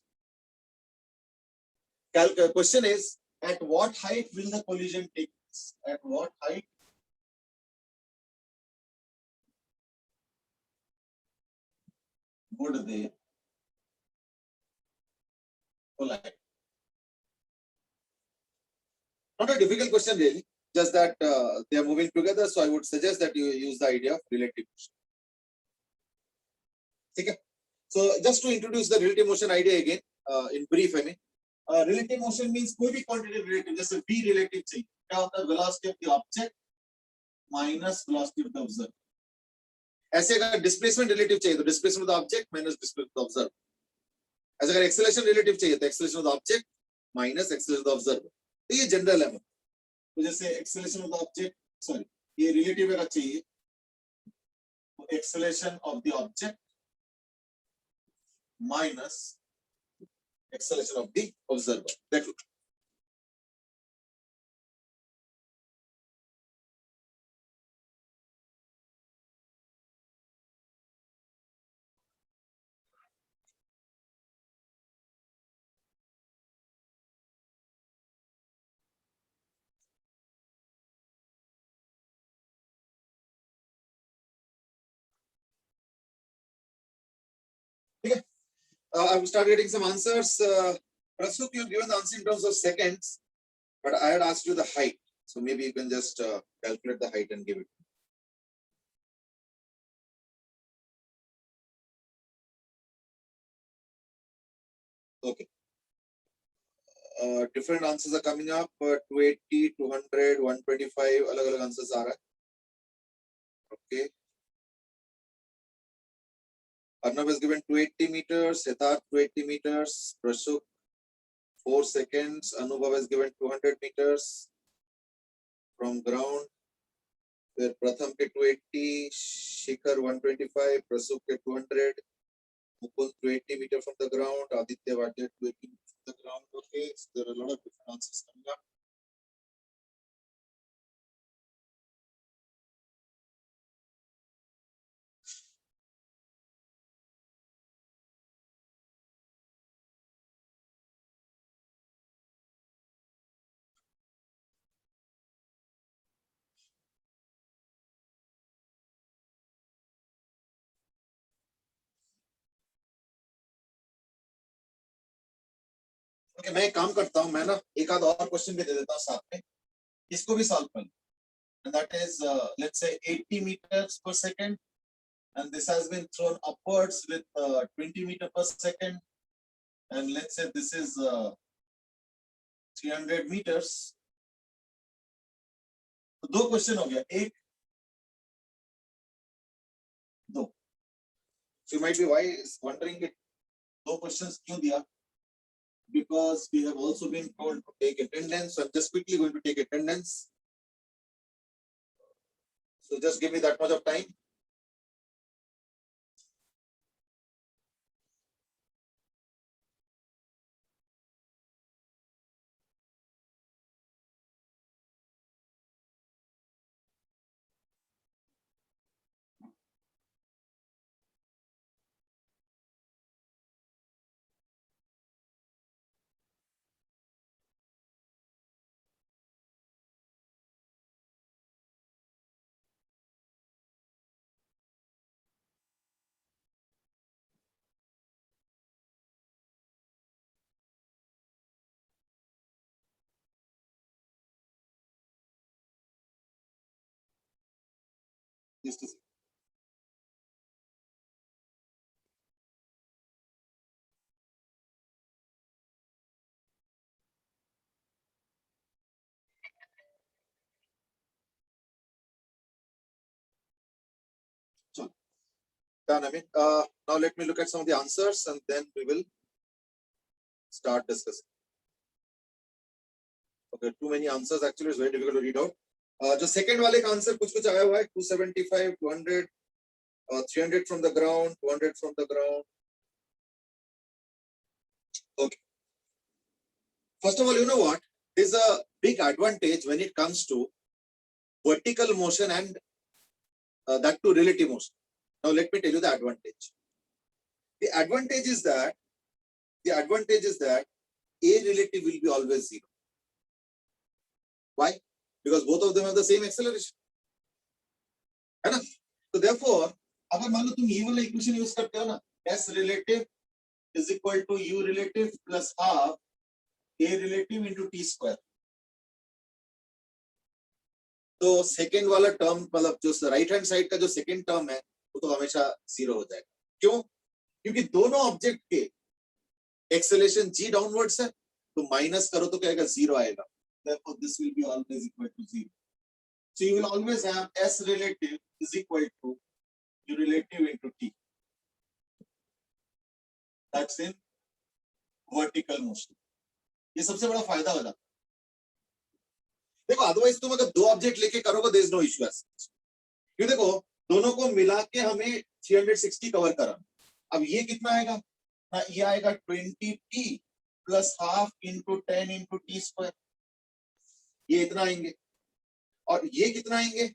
Question is, at what height will the collision take place? At what height would they collide? Not a difficult question really, just that they are moving together, so I would suggest that you use the idea of relative motion. Okay. So just to introduce the relative motion idea again, in brief, I mean, relative motion means कोई भी quantity relative, जैसे v relative चाहिए, क्या होता है? Velocity of the object minus velocity of the observer. ऐसे अगर displacement relative चाहिए तो displacement of the object minus displacement of the observer. ऐसे अगर acceleration relative चाहिए तो acceleration of the object minus acceleration of the observer. तो ये general है. तो जैसे acceleration of the object, sorry, ये relative अगर चाहिए तो acceleration of the object minus acceleration of the observer. That's it. Okay. I've started getting some answers. Prasuk, you've given the answer in terms of seconds, but I had asked you the height. So maybe you can just calculate the height and give it. Okay. Different answers are coming up. 280, 200, 125. Alag answers are. Okay. Arnav has given 280 meters. Siddharth 280 meters. Prasuk 4 seconds. Anubhav has given 200 meters from ground. Where Pratham ke 280, Shikhar 125, Prasuk ke 200, Mukul 280 meters from the ground, Aditya Bhatia 280 meters from the ground. Okay, so there are a lot of different answers coming up. Okay, मैं एक काम करता हूँ, मैं ना एक आध और क्वेश्चन भी दे देता हूँ साथ में, इसको भी सॉल्व कर लो. And that is, let's say 80 meters per second, and this has been thrown upwards with 20 meters per second, and let's say this is 300 meters. तो दो क्वेश्चन हो गया, एक दो. So you might be wondering it, दो questions क्यों दिया? Because we have also been told to take attendance. So I'm just quickly going to take attendance. So just give me that much of time. Just a second. So, done. I mean, now let me look at some of the answers and then we will start discussing. Okay, too many answers actually, it's very difficult to read out. जो second वाले का answer कुछ आया हुआ है 275, 200, 300 from the ground, 200 from the ground. Okay. First of all, you know what? There's a big advantage when it comes to vertical motion and that to relative motion. Now let me tell you the advantage. The advantage is that A relative will be always 0. Why? Because both of them have the same acceleration. है ना? So therefore, अगर मान लो तुम ये वाला equation use करते हो ना, S relative is equal to U relative plus half A relative into T square. तो सेकेंड वाला टर्म मतलब जो राइट हैंड साइड का जो सेकेंड टर्म है वो तो हमेशा 0 हो जाएगा. क्यों? क्योंकि दोनों ऑब्जेक्ट के एक्सेलरेशन g डाउनवर्ड्स है, तो माइनस करो तो क्या आएगा? 0 आएगा. Therefore, this will be always equal to 0. So you will always have S relative is equal to U relative into T. That's in vertical motion. ये सबसे बड़ा फायदा हो जाता है. देखो अदरवाइज तुम अगर दो ऑब्जेक्ट लेके करोगे देयर इज नो इशू. क्यों? देखो दोनों को मिला के हमें 360 कवर करा. अब ये कितना आएगा ना? ये आएगा 20t plus half into 10 into T square. ये इतना आएंगे. और ये कितना आएंगे?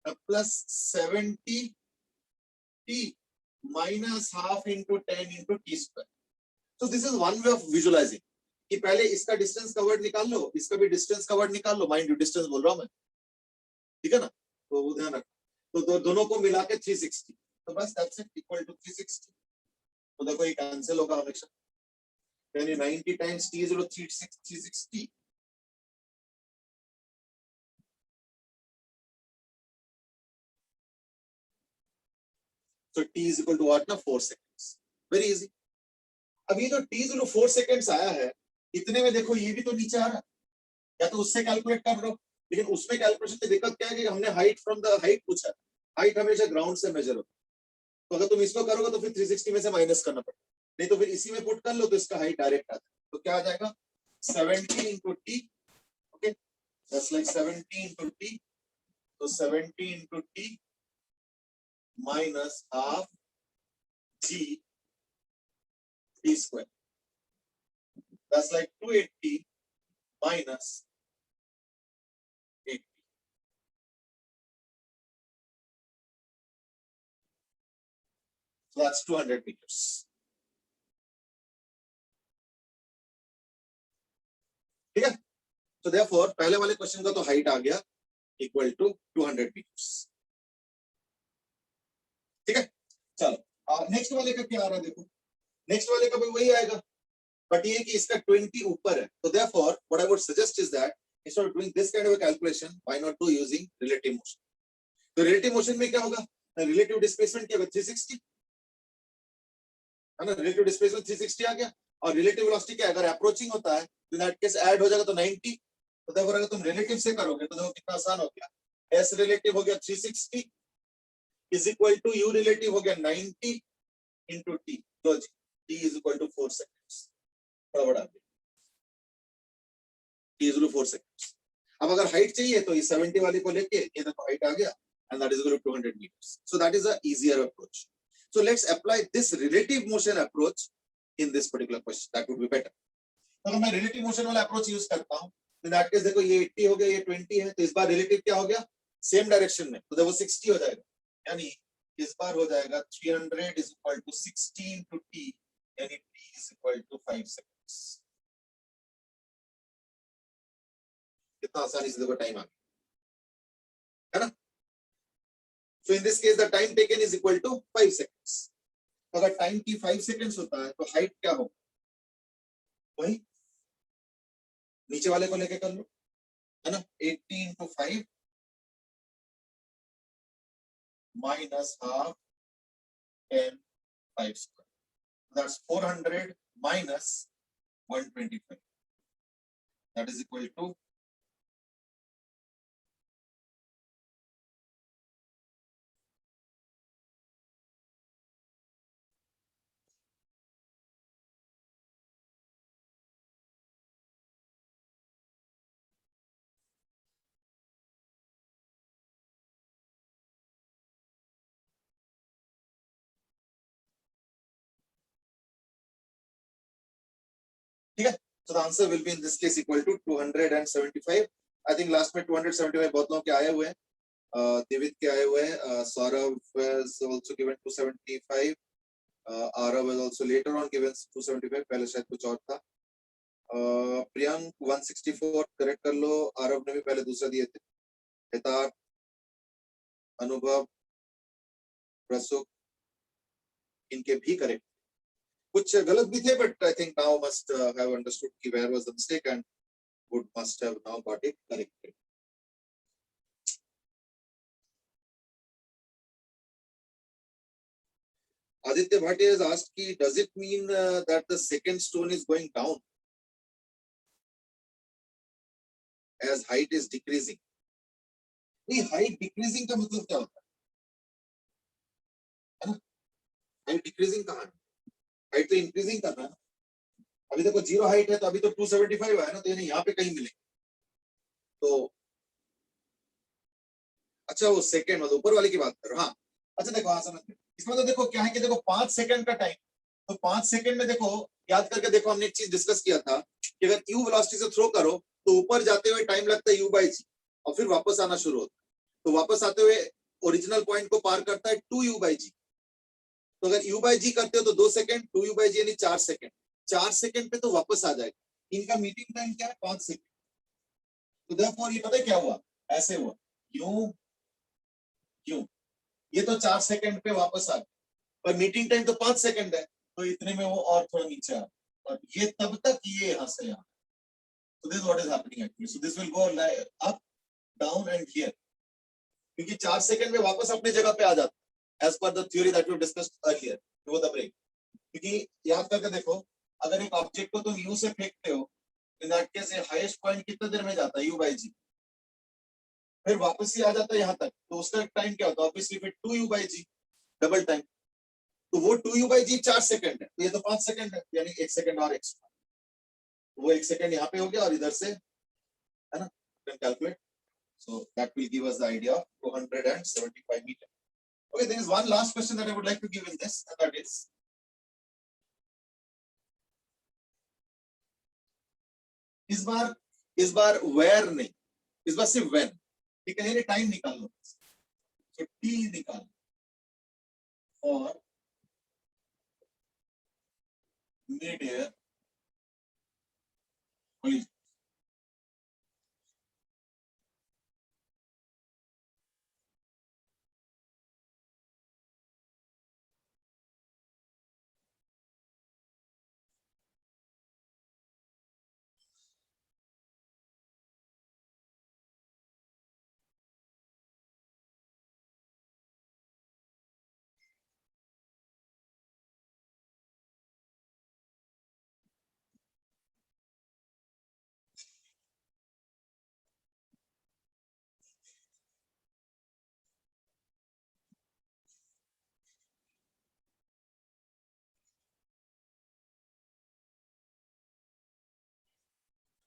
Plus 70t minus half into 10 into T square. So this is one way of visualizing. कि पहले इसका डिस्टेंस कवर्ड निकाल लो, इसका भी डिस्टेंस कवर्ड निकाल लो. माइंड यू डिस्टेंस बोल रहा हूं मैं, ठीक है ना? तो वो ध्यान रखो. तो दोनों को मिला के 360. तो बस दैट्स इट, इक्वल टू 360. तो देखो ये कैंसिल होगा हमेशा. यानी 90 times t is 360. So t is equal to what ना? 4 seconds. Very easy. अब ये जो t is equal to 4 seconds आया है, इतने में देखो ये भी तो नीचे आ रहा है. या तो उससे कैलकुलेट कर लो, लेकिन उसमें कैलकुलेशन की दिक्कत क्या है कि हमने हाइट फ्रॉम द हाइट पूछा. हाइट हमेशा ग्राउंड से मेजर होता है. तो अगर तुम इसको करोगे तो फिर 360 में से माइनस करना पड़ेगा. नहीं तो फिर इसी में पुट कर लो तो इसका हाइट डायरेक्ट आता है. तो क्या आ जाएगा? 70 into T. Okay, that's like 70 into T. तो 70 into T minus half G T square. That's like 280 minus 80. So that's 200 meters. ठीक है? So therefore पहले वाले क्वेश्चन का तो हाइट आ गया इक्वल टू 200 meters. ठीक है? चलो नेक्स्ट वाले का क्या आ रहा है? देखो नेक्स्ट वाले का भी वही आएगा, बट ये कि इसका 20 ऊपर है. तो therefore what I would suggest is that instead of doing this kind of a calculation, why not do using relative motion? तो relative motion में क्या होगा? relative displacement क्या होगा? 360 है ना? relative displacement 360 आ गया. और relative velocity क्या है? अगर approaching होता है तो in that case add हो जाएगा तो 90. तो therefore अगर तुम relative से करोगे तो देखो कितना आसान हो गया. S relative हो गया 360 is equal to U relative हो गया 90 into T. तो T is equal to 4 seconds. बड़ा T is equal to 4 seconds. अब अगर हाइट चाहिए तो इस 70 वाले को लेके ये देखो हाइट आ गया and that is equal to 200 meters. So that is a easier approach. So let's apply this relative motion approach in this particular question. That would be better. अगर मैं relative motion वाला approach use करता हूँ तो in that case देखो ये 80 हो गया, ये 20 है, तो इस बार relative क्या हो गया? सेम डायरेक्शन में, तो देखो 60 हो जाएगा. यानी इस बार हो जाएगा 300 is equal to 60 into t, यानी t is equal to 5 seconds. कितना आसानी से देखो टाइम आ गया, है ना? So in this case the time taken is equal to 5 seconds. अगर टाइम की 5 seconds होता है तो हाइट क्या होगा? वही नीचे वाले को लेके कर लो, है ना? 80 into 5 minus half 10 5 square. That's 400 minus 125. That is equal to okay. So the answer will be in this case equal to 275. I think last में 275 बहुत लोगों के आए हुए हैं. Divit के आए हुए हैं. Saurav was also given 275. Arav was also later on given 275. पहले शायद कुछ और था. प्रियंक 164 करेक्ट कर लो. आरव ने भी पहले दूसरा दिए थे. हितार, अनुभव, प्रसुक, इनके भी करेक्ट. कुछ गलत भी थे, but I think now must have understood कि where was the mistake and would must have now got it corrected. Aditya Bhatia has asked ki, does it mean that the second stone is going down as height is decreasing? नहीं, height decreasing का मतलब क्या होता है ना? Height decreasing कहाँ है? Height तो increasing कर रहा है ना. अभी देखो जीरो हाइट है तो अभी तो 275 है ना, तो यानी यहाँ पे कहीं मिले तो अच्छा वो सेकंड मतलब ऊपर वाले की बात करो. हाँ अच्छा देखो, हाँ समझ गए. इसमें तो देखो क्या है कि देखो 5 सेकंड का टाइम, तो 5 सेकंड में देखो याद करके देखो, हमने एक चीज डिस्कस किया था कि अगर u वेलोसिटी से थ्रो करो तो ऊपर जाते हुए टाइम लगता है u/g और फिर वापस आना शुरू होता है. तो वापस आते हुए ओरिजिनल पॉइंट को पार करता है 2u/g. तो अगर u/g करते हो तो 2 सेकंड, 2u/g यानी 4 सेकंड. 4 सेकंड पे तो वापस आ जाएगा. इनका मीटिंग टाइम क्या है? 5 सेकंड. तो देयरफॉर ये पता है क्या हुआ? ऐसे हुआ यूं क्यों, ये तो 4 सेकंड पे वापस आ गया, पर मीटिंग टाइम तो 5 सेकंड है, तो इतने में वो और थोड़ा नीचे आ, और ये तब तक ये यहां से यहां. So this is what is happening actually. So this will go up, down and here. क्योंकि 4 सेकंड में वापस अपनी जगह पे आ जाता है as per the theory that we discussed earlier before the break. क्योंकि याद करके देखो, अगर एक ऑब्जेक्ट को तुम u से फेंकते हो, in that case highest point कितने देर में जाता है? u/g. फिर वापस ही आ जाता है यहाँ तक, तो उसका टाइम क्या होता है? ऑब्वियसली फिर 2u/g डबल टाइम. तो वो 2u/g 4 सेकंड है, तो ये तो 5 सेकंड है, यानी 1 सेकंड और एक्स्ट्रा. वो 1 सेकंड यहाँ पे हो गया और इधर से है ना, can calculate. So that will give us the idea of 275 meter. Okay, there is one last question that I would like to give in this, and that is इस बार where नहीं, इस बार सिर्फ when. ठीक है, ये टाइम निकाल लो. So t निकाल और mid-air collision.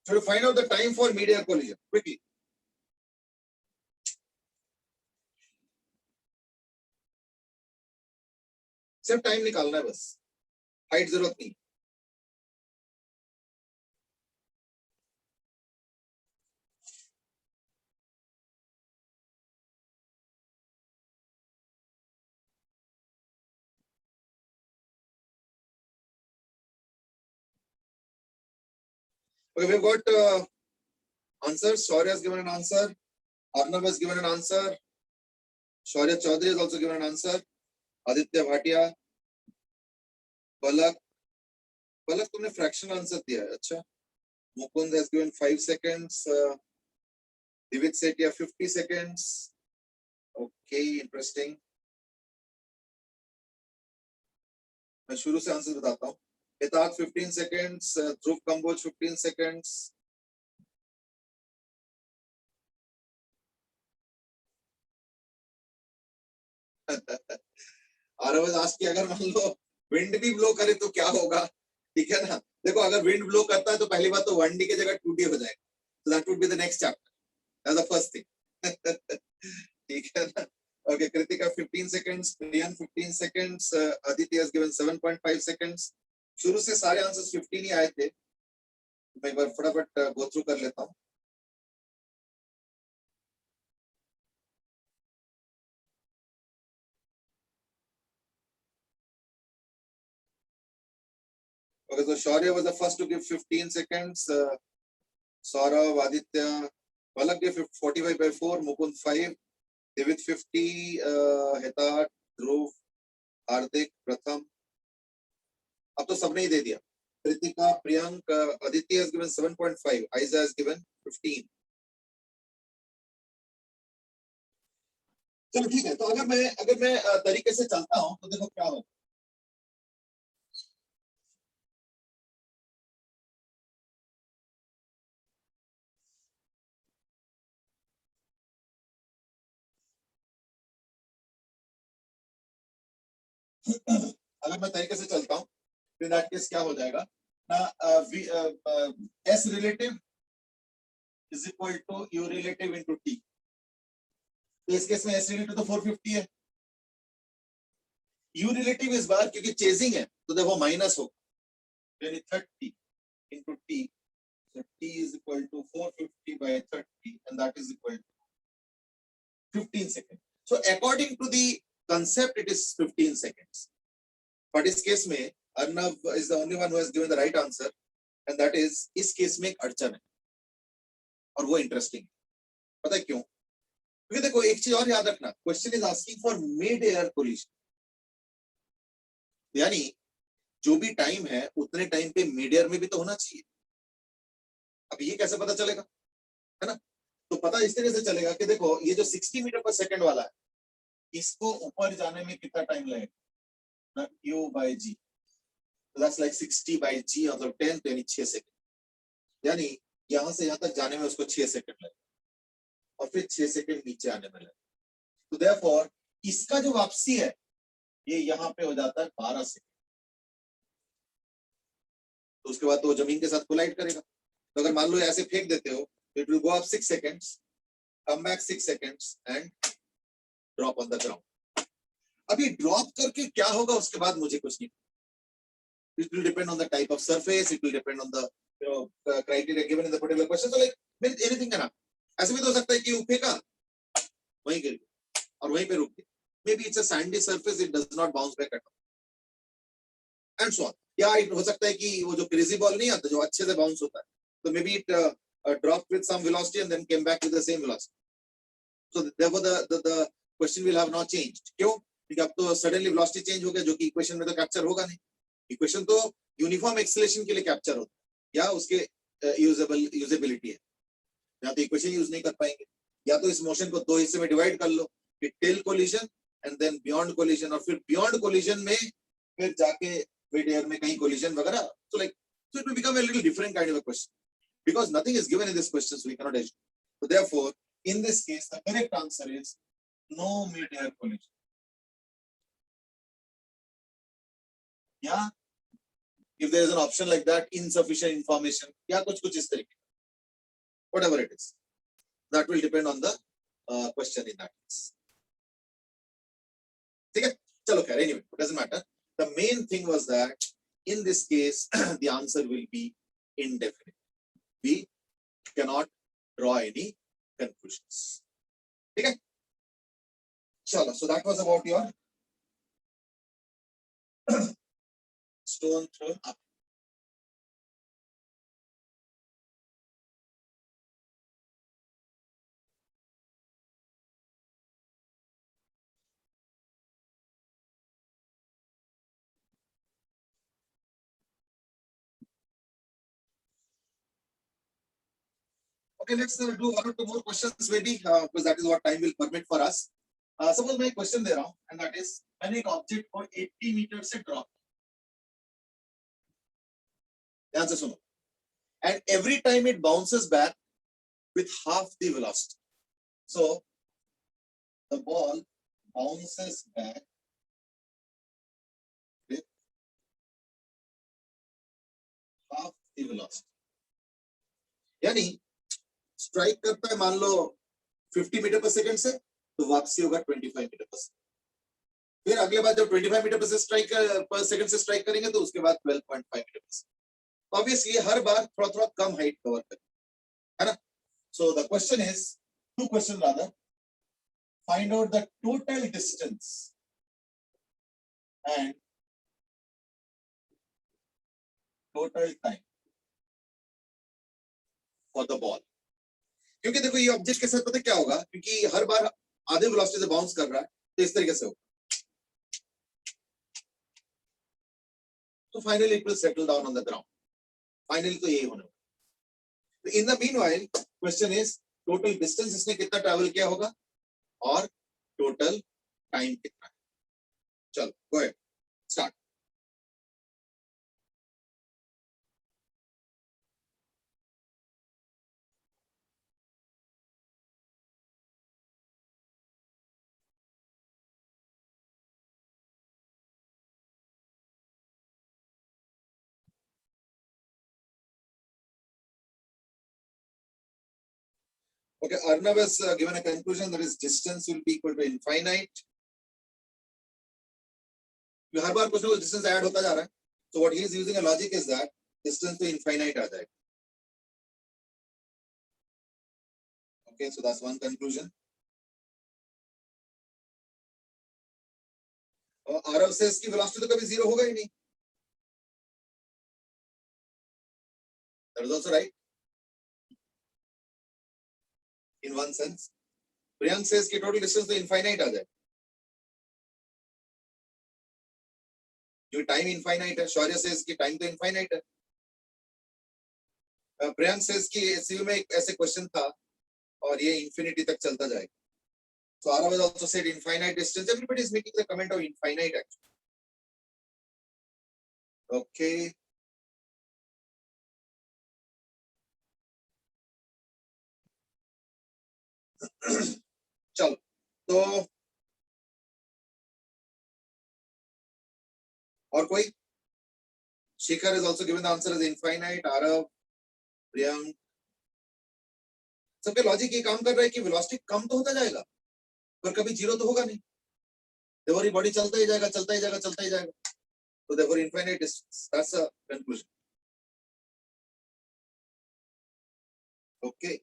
So to find out the time for mid-air collision quickly. सिर्फ टाइम निकालना है बस, हाइट जरूरत नहीं. Okay, we've got answers. Shaurya has given an answer. Arnav has given an answer. Shaurya Chaudhary has also given an answer. Aditya Bhatia, Palak तुमने fraction answer दिया है. अच्छा. Mukund has given 5 seconds. Divit Setia 50 seconds. Okay, interesting. मैं शुरू से answer बताता हूँ. Hitak 15 seconds, Dhruv Kamboj 15 seconds. आरवज आज की अगर मान लो विंड भी ब्लो करे तो क्या होगा, ठीक है ना. देखो अगर विंड ब्लो करता है तो पहली बात तो 1D की जगह 2D हो जाएगा. So that would be the next chapter. That's the first thing. ठीक है ना. Okay, Kritika 15 seconds, Priyan 15 seconds, Aditya has given 7.5 seconds. शुरू से सारे आंसर्स 15 ही आए थे. मैं एक बार फटाफट गो थ्रू कर लेता हूँ. Okay, so Shaurya was the first to give 15 seconds. Saurav, Aditya, Palak gave 45 by 4, Mukund 5, David 50, Hitak, Dhruv, Hardik, Pratham. अब तो सबने ही दे दिया. Kritika, Priyank, Aditya has given 7.5, Aiza has given 15. चलो ठीक है. तो अगर मैं तरीके से चलता हूँ तो देखो क्या होगा. अगर मैं तरीके से चलता हूँ तो दैट केस क्या हो जाएगा ना. S relative is equal to U relative into T. तो इस केस में एस रिलेटिव तो 450 है. यू रिलेटिव इस बार क्योंकि चेजिंग है तो देखो माइनस होगा. यानी 30 into T. So t is equal to 450 by 30 and that is equal to 15 seconds. So according to the concept it is 15 seconds. But इस केस में Arnav is the only one who has given the right answer and that is इस case में एक अड़चन है और वो interesting है. पता है क्यों? क्योंकि देखो एक चीज और याद रखना. Question is asking for mid air collision. यानी जो भी टाइम है उतने टाइम पे मिड एयर में भी तो होना चाहिए. अब ये कैसे पता चलेगा, है ना. तो पता इस तरह से चलेगा कि देखो ये जो 60 मीटर पर सेकंड वाला है इसको ऊपर जाने में कितना टाइम लगेगा. U by G. So that's like 60 by G मतलब 10 यानी 6 सेकंड. यानी यहां से यहां तक जाने में उसको 6 सेकंड लगेगा और फिर 6 सेकंड नीचे आने में लगेगा. तो therefore इसका जो वापसी है ये यहाँ पे हो जाता है 12 सेकंड. तो उसके बाद तो जमीन के साथ कोलाइड करेगा. तो अगर मान लो ऐसे फेंक देते हो it will go up 6 seconds, come back 6 seconds and drop on the ground. अभी ड्रॉप करके क्या होगा उसके बाद मुझे कुछ नहीं. It will depend on the type of surface. It will depend on the criteria given in the particular question. So like anything है ना. ऐसे भी तो हो सकता है कि वो फेंका वहीं गिर गया और वहीं पे रुक गया. Maybe it's a sandy surface. It does not bounce back at all. And so on. या हो सकता है कि वो जो क्रेजी बॉल नहीं आता जो अच्छे से बाउंस होता है तो maybe it dropped with some velocity and then came back with the same velocity. So therefore the question will have not changed. क्यों? क्योंकि अब तो suddenly velocity change हो गया जो कि इक्वेशन में तो कैप्चर होगा नहीं. इक्वेशन तो यूनिफॉर्म एक्सेलरेशन के लिए कैप्चर होता है या उसके यूजेबिलिटी है. या तो इक्वेशन यूज नहीं कर पाएंगे या तो इस मोशन को दो हिस्से में डिवाइड कर लो कि till collision and then beyond collision और फिर बियॉन्ड कोलिजन में फिर जाके मिड एयर में कहीं कोलिजन वगैरह. So like so it will become a little different kind of a question because nothing is given in this question so we cannot assume. So therefore in this case the correct answer is no mid air collision. Yeah, if there is an option like that, insufficient information या कुछ इस तरीके, whatever it is, that will depend on the question in that case. ठीक है, चलो खैर, anyway, it doesn't matter. The main thing was that in this case the answer will be indefinite. We cannot draw any conclusions. ठीक है, चलो. So that was about your stone thrown up. Okay, let's do one or two more questions maybe because that is what time will permit for us. Suppose मैं एक question दे रहा हूँ and that is मैंने एक object को 80 metre से drop ध्यान से सुनो. And every time it bounces back with half the velocity. So the ball bounces back with half the velocity. यानी स्ट्राइक करता है मान लो 50 मीटर पर सेकंड से, तो वापसी होगा 25 मीटर पर सेकंड. फिर अगले बार जब 25 मीटर पर सेकंड से स्ट्राइक करेंगे तो उसके बाद 12.5 मीटर पर सेकंड. ऑब्वियसली हर बार थोड़ा थोड़ा कम हाइट कवर करें, है ना. So the question is, to question rather, find out the total distance and total time for the ball. क्योंकि देखो ये ऑब्जेक्ट के साथ पता क्या होगा, क्योंकि हर बार आधे वेलोसिटी से बाउंस कर रहा है, तो इस तरीके से होगा. तो finally it will settle down on the ground. Finally तो यही होने वाला. In the meanwhile question is, total distance इसने कितना ट्रैवल किया होगा और टोटल टाइम कितना है. चलो go ahead, start. Okay, Arnav has given a conclusion that is distance will be equal to infinite. हर बार कुछ ना कुछ distance ऐड होता जा रहा है. So what he is using a logic is that distance to infinite आ जाएगा. Okay, so that's one conclusion. और Arav says कि velocity तो कभी zero होगा ही नहीं. That is also right. In one sense. Priyank says कि total distance तो infinite आ जाए. जो time infinite है. Shaurya says कि time तो infinite है. Priyank says कि SU में एक ऐसे question था और ये infinity तक चलता जाएगा. So Arav has also said infinite distance. Everybody is making the comment of infinite actually. Okay. चलो तो और कोई? Shikhar has also given the answer as infinite. Arav, Priyank, सबके लॉजिक ये काम कर रहा है कि वेलोसिटी कम तो होता जाएगा पर कभी जीरो तो होगा नहीं. Therefore ये बॉडी चलता ही जाएगा, चलता ही जाएगा, चलता ही जाएगा. So therefore infinite distance. That's a conclusion. Okay.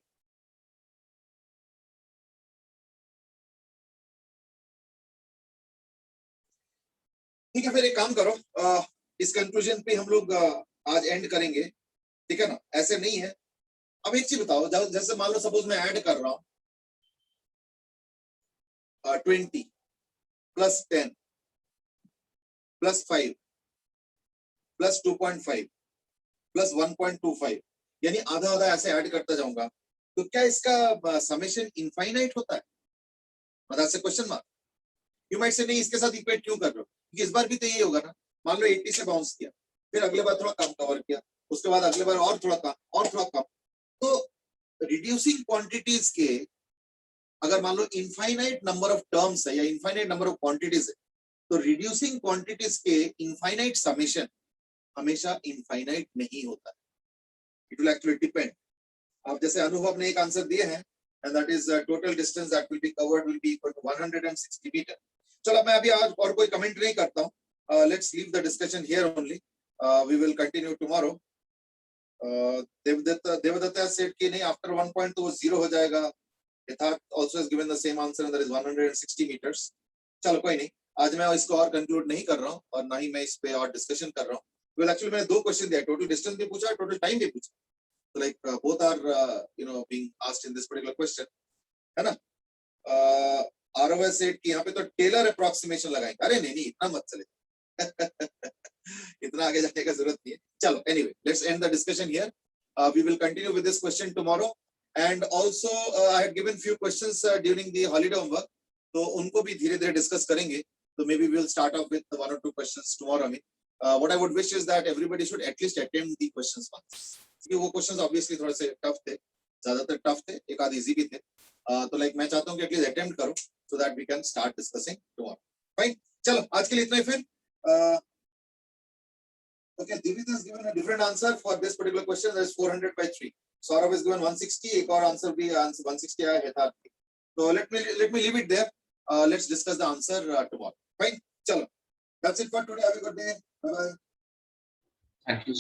ठीक है, फिर एक काम करो, इस कंक्लूजन पे हम लोग आज एंड करेंगे. ठीक है ना. ऐसे नहीं है. अब एक चीज बताओ, जैसे मान लो सपोज मैं ऐड कर रहा हूं 20 प्लस 10 प्लस 5 प्लस 2.5 प्लस 1.25, यानी आधा आधा ऐसे ऐड करता जाऊंगा, तो क्या इसका समेशन इनफाइनाइट होता है? मतलब से question mark. You might say नहीं, इसके साथ इक्वेट क्यों कर रहे हो? क्योंकि इस बार भी तो यही होगा ना. मान लो 80 से बाउंस किया, फिर अगले बार थोड़ा कम कवर किया, उसके बाद अगले बार और थोड़ा कम और थोड़ा कम. तो रिड्यूसिंग क्वांटिटीज के अगर मान लो इनफाइनाइट नंबर ऑफ टर्म्स है या इनफाइनाइट नंबर ऑफ क्वांटिटीज है, तो रिड्यूसिंग क्वांटिटीज के इनफाइनाइट समेशन हमेशा इनफाइनाइट नहीं होता है. It will actually depend. अब जैसे अनुभव ने एक आंसर दिए हैं, and that is total distance that will be covered will be equal to 160 meter. चलो मैं अभी आज और कोई कमेंट नहीं करता हूँ. Let's leave the discussion here only. We will continue tomorrow. Devdatta said कि नहीं after 1 point तो वो 0 हो जाएगा. Yatharth also has given the same answer and that is 160 meters. चलो कोई नहीं, आज मैं इसको और कंक्लूड नहीं कर रहा हूँ और ना ही मैं इस पे और डिस्कशन कर रहा हूँ. Well actually मैंने दो क्वेश्चन दिया, टोटल डिस्टेंस भी पूछा, टोटल टाइम भी पूछा. So like both are being asked in this particular question, है ना. Arav said कि यहाँ पे तो टेलर अप्रोक्सीमेशन लगाएंगे. अरे नहीं इतना मत चले. इतना आगे जाने का जरूरत नहीं है. चलो anyway, let's end the discussion here. We will continue with this question tomorrow. And also I had given few questions during the holiday homework. तो उनको भी धीरे धीरे डिस्कस करेंगे. So maybe we will start off with 1 or 2 questions tomorrow. what I would wish is that everybody should at least attempt the questions once. क्योंकि वो questions obviously थोड़े से tough थे, ज़्यादातर tough थे, एक आध easy भी थे. तो like मैं चाहता हूँ कि at least attempt करो so that we can start discussing tomorrow. Fine. चलो आज के लिए इतना ही फिर. Okay, Divit has given a different answer for this particular question. That is 400 by 3. Saurabh has given 160. एक और answer भी answer 160 आया है था. So let me leave it there. Let's discuss the answer tomorrow. Fine. चलो. That's it for today. Have a good day. Bye bye. Thank you.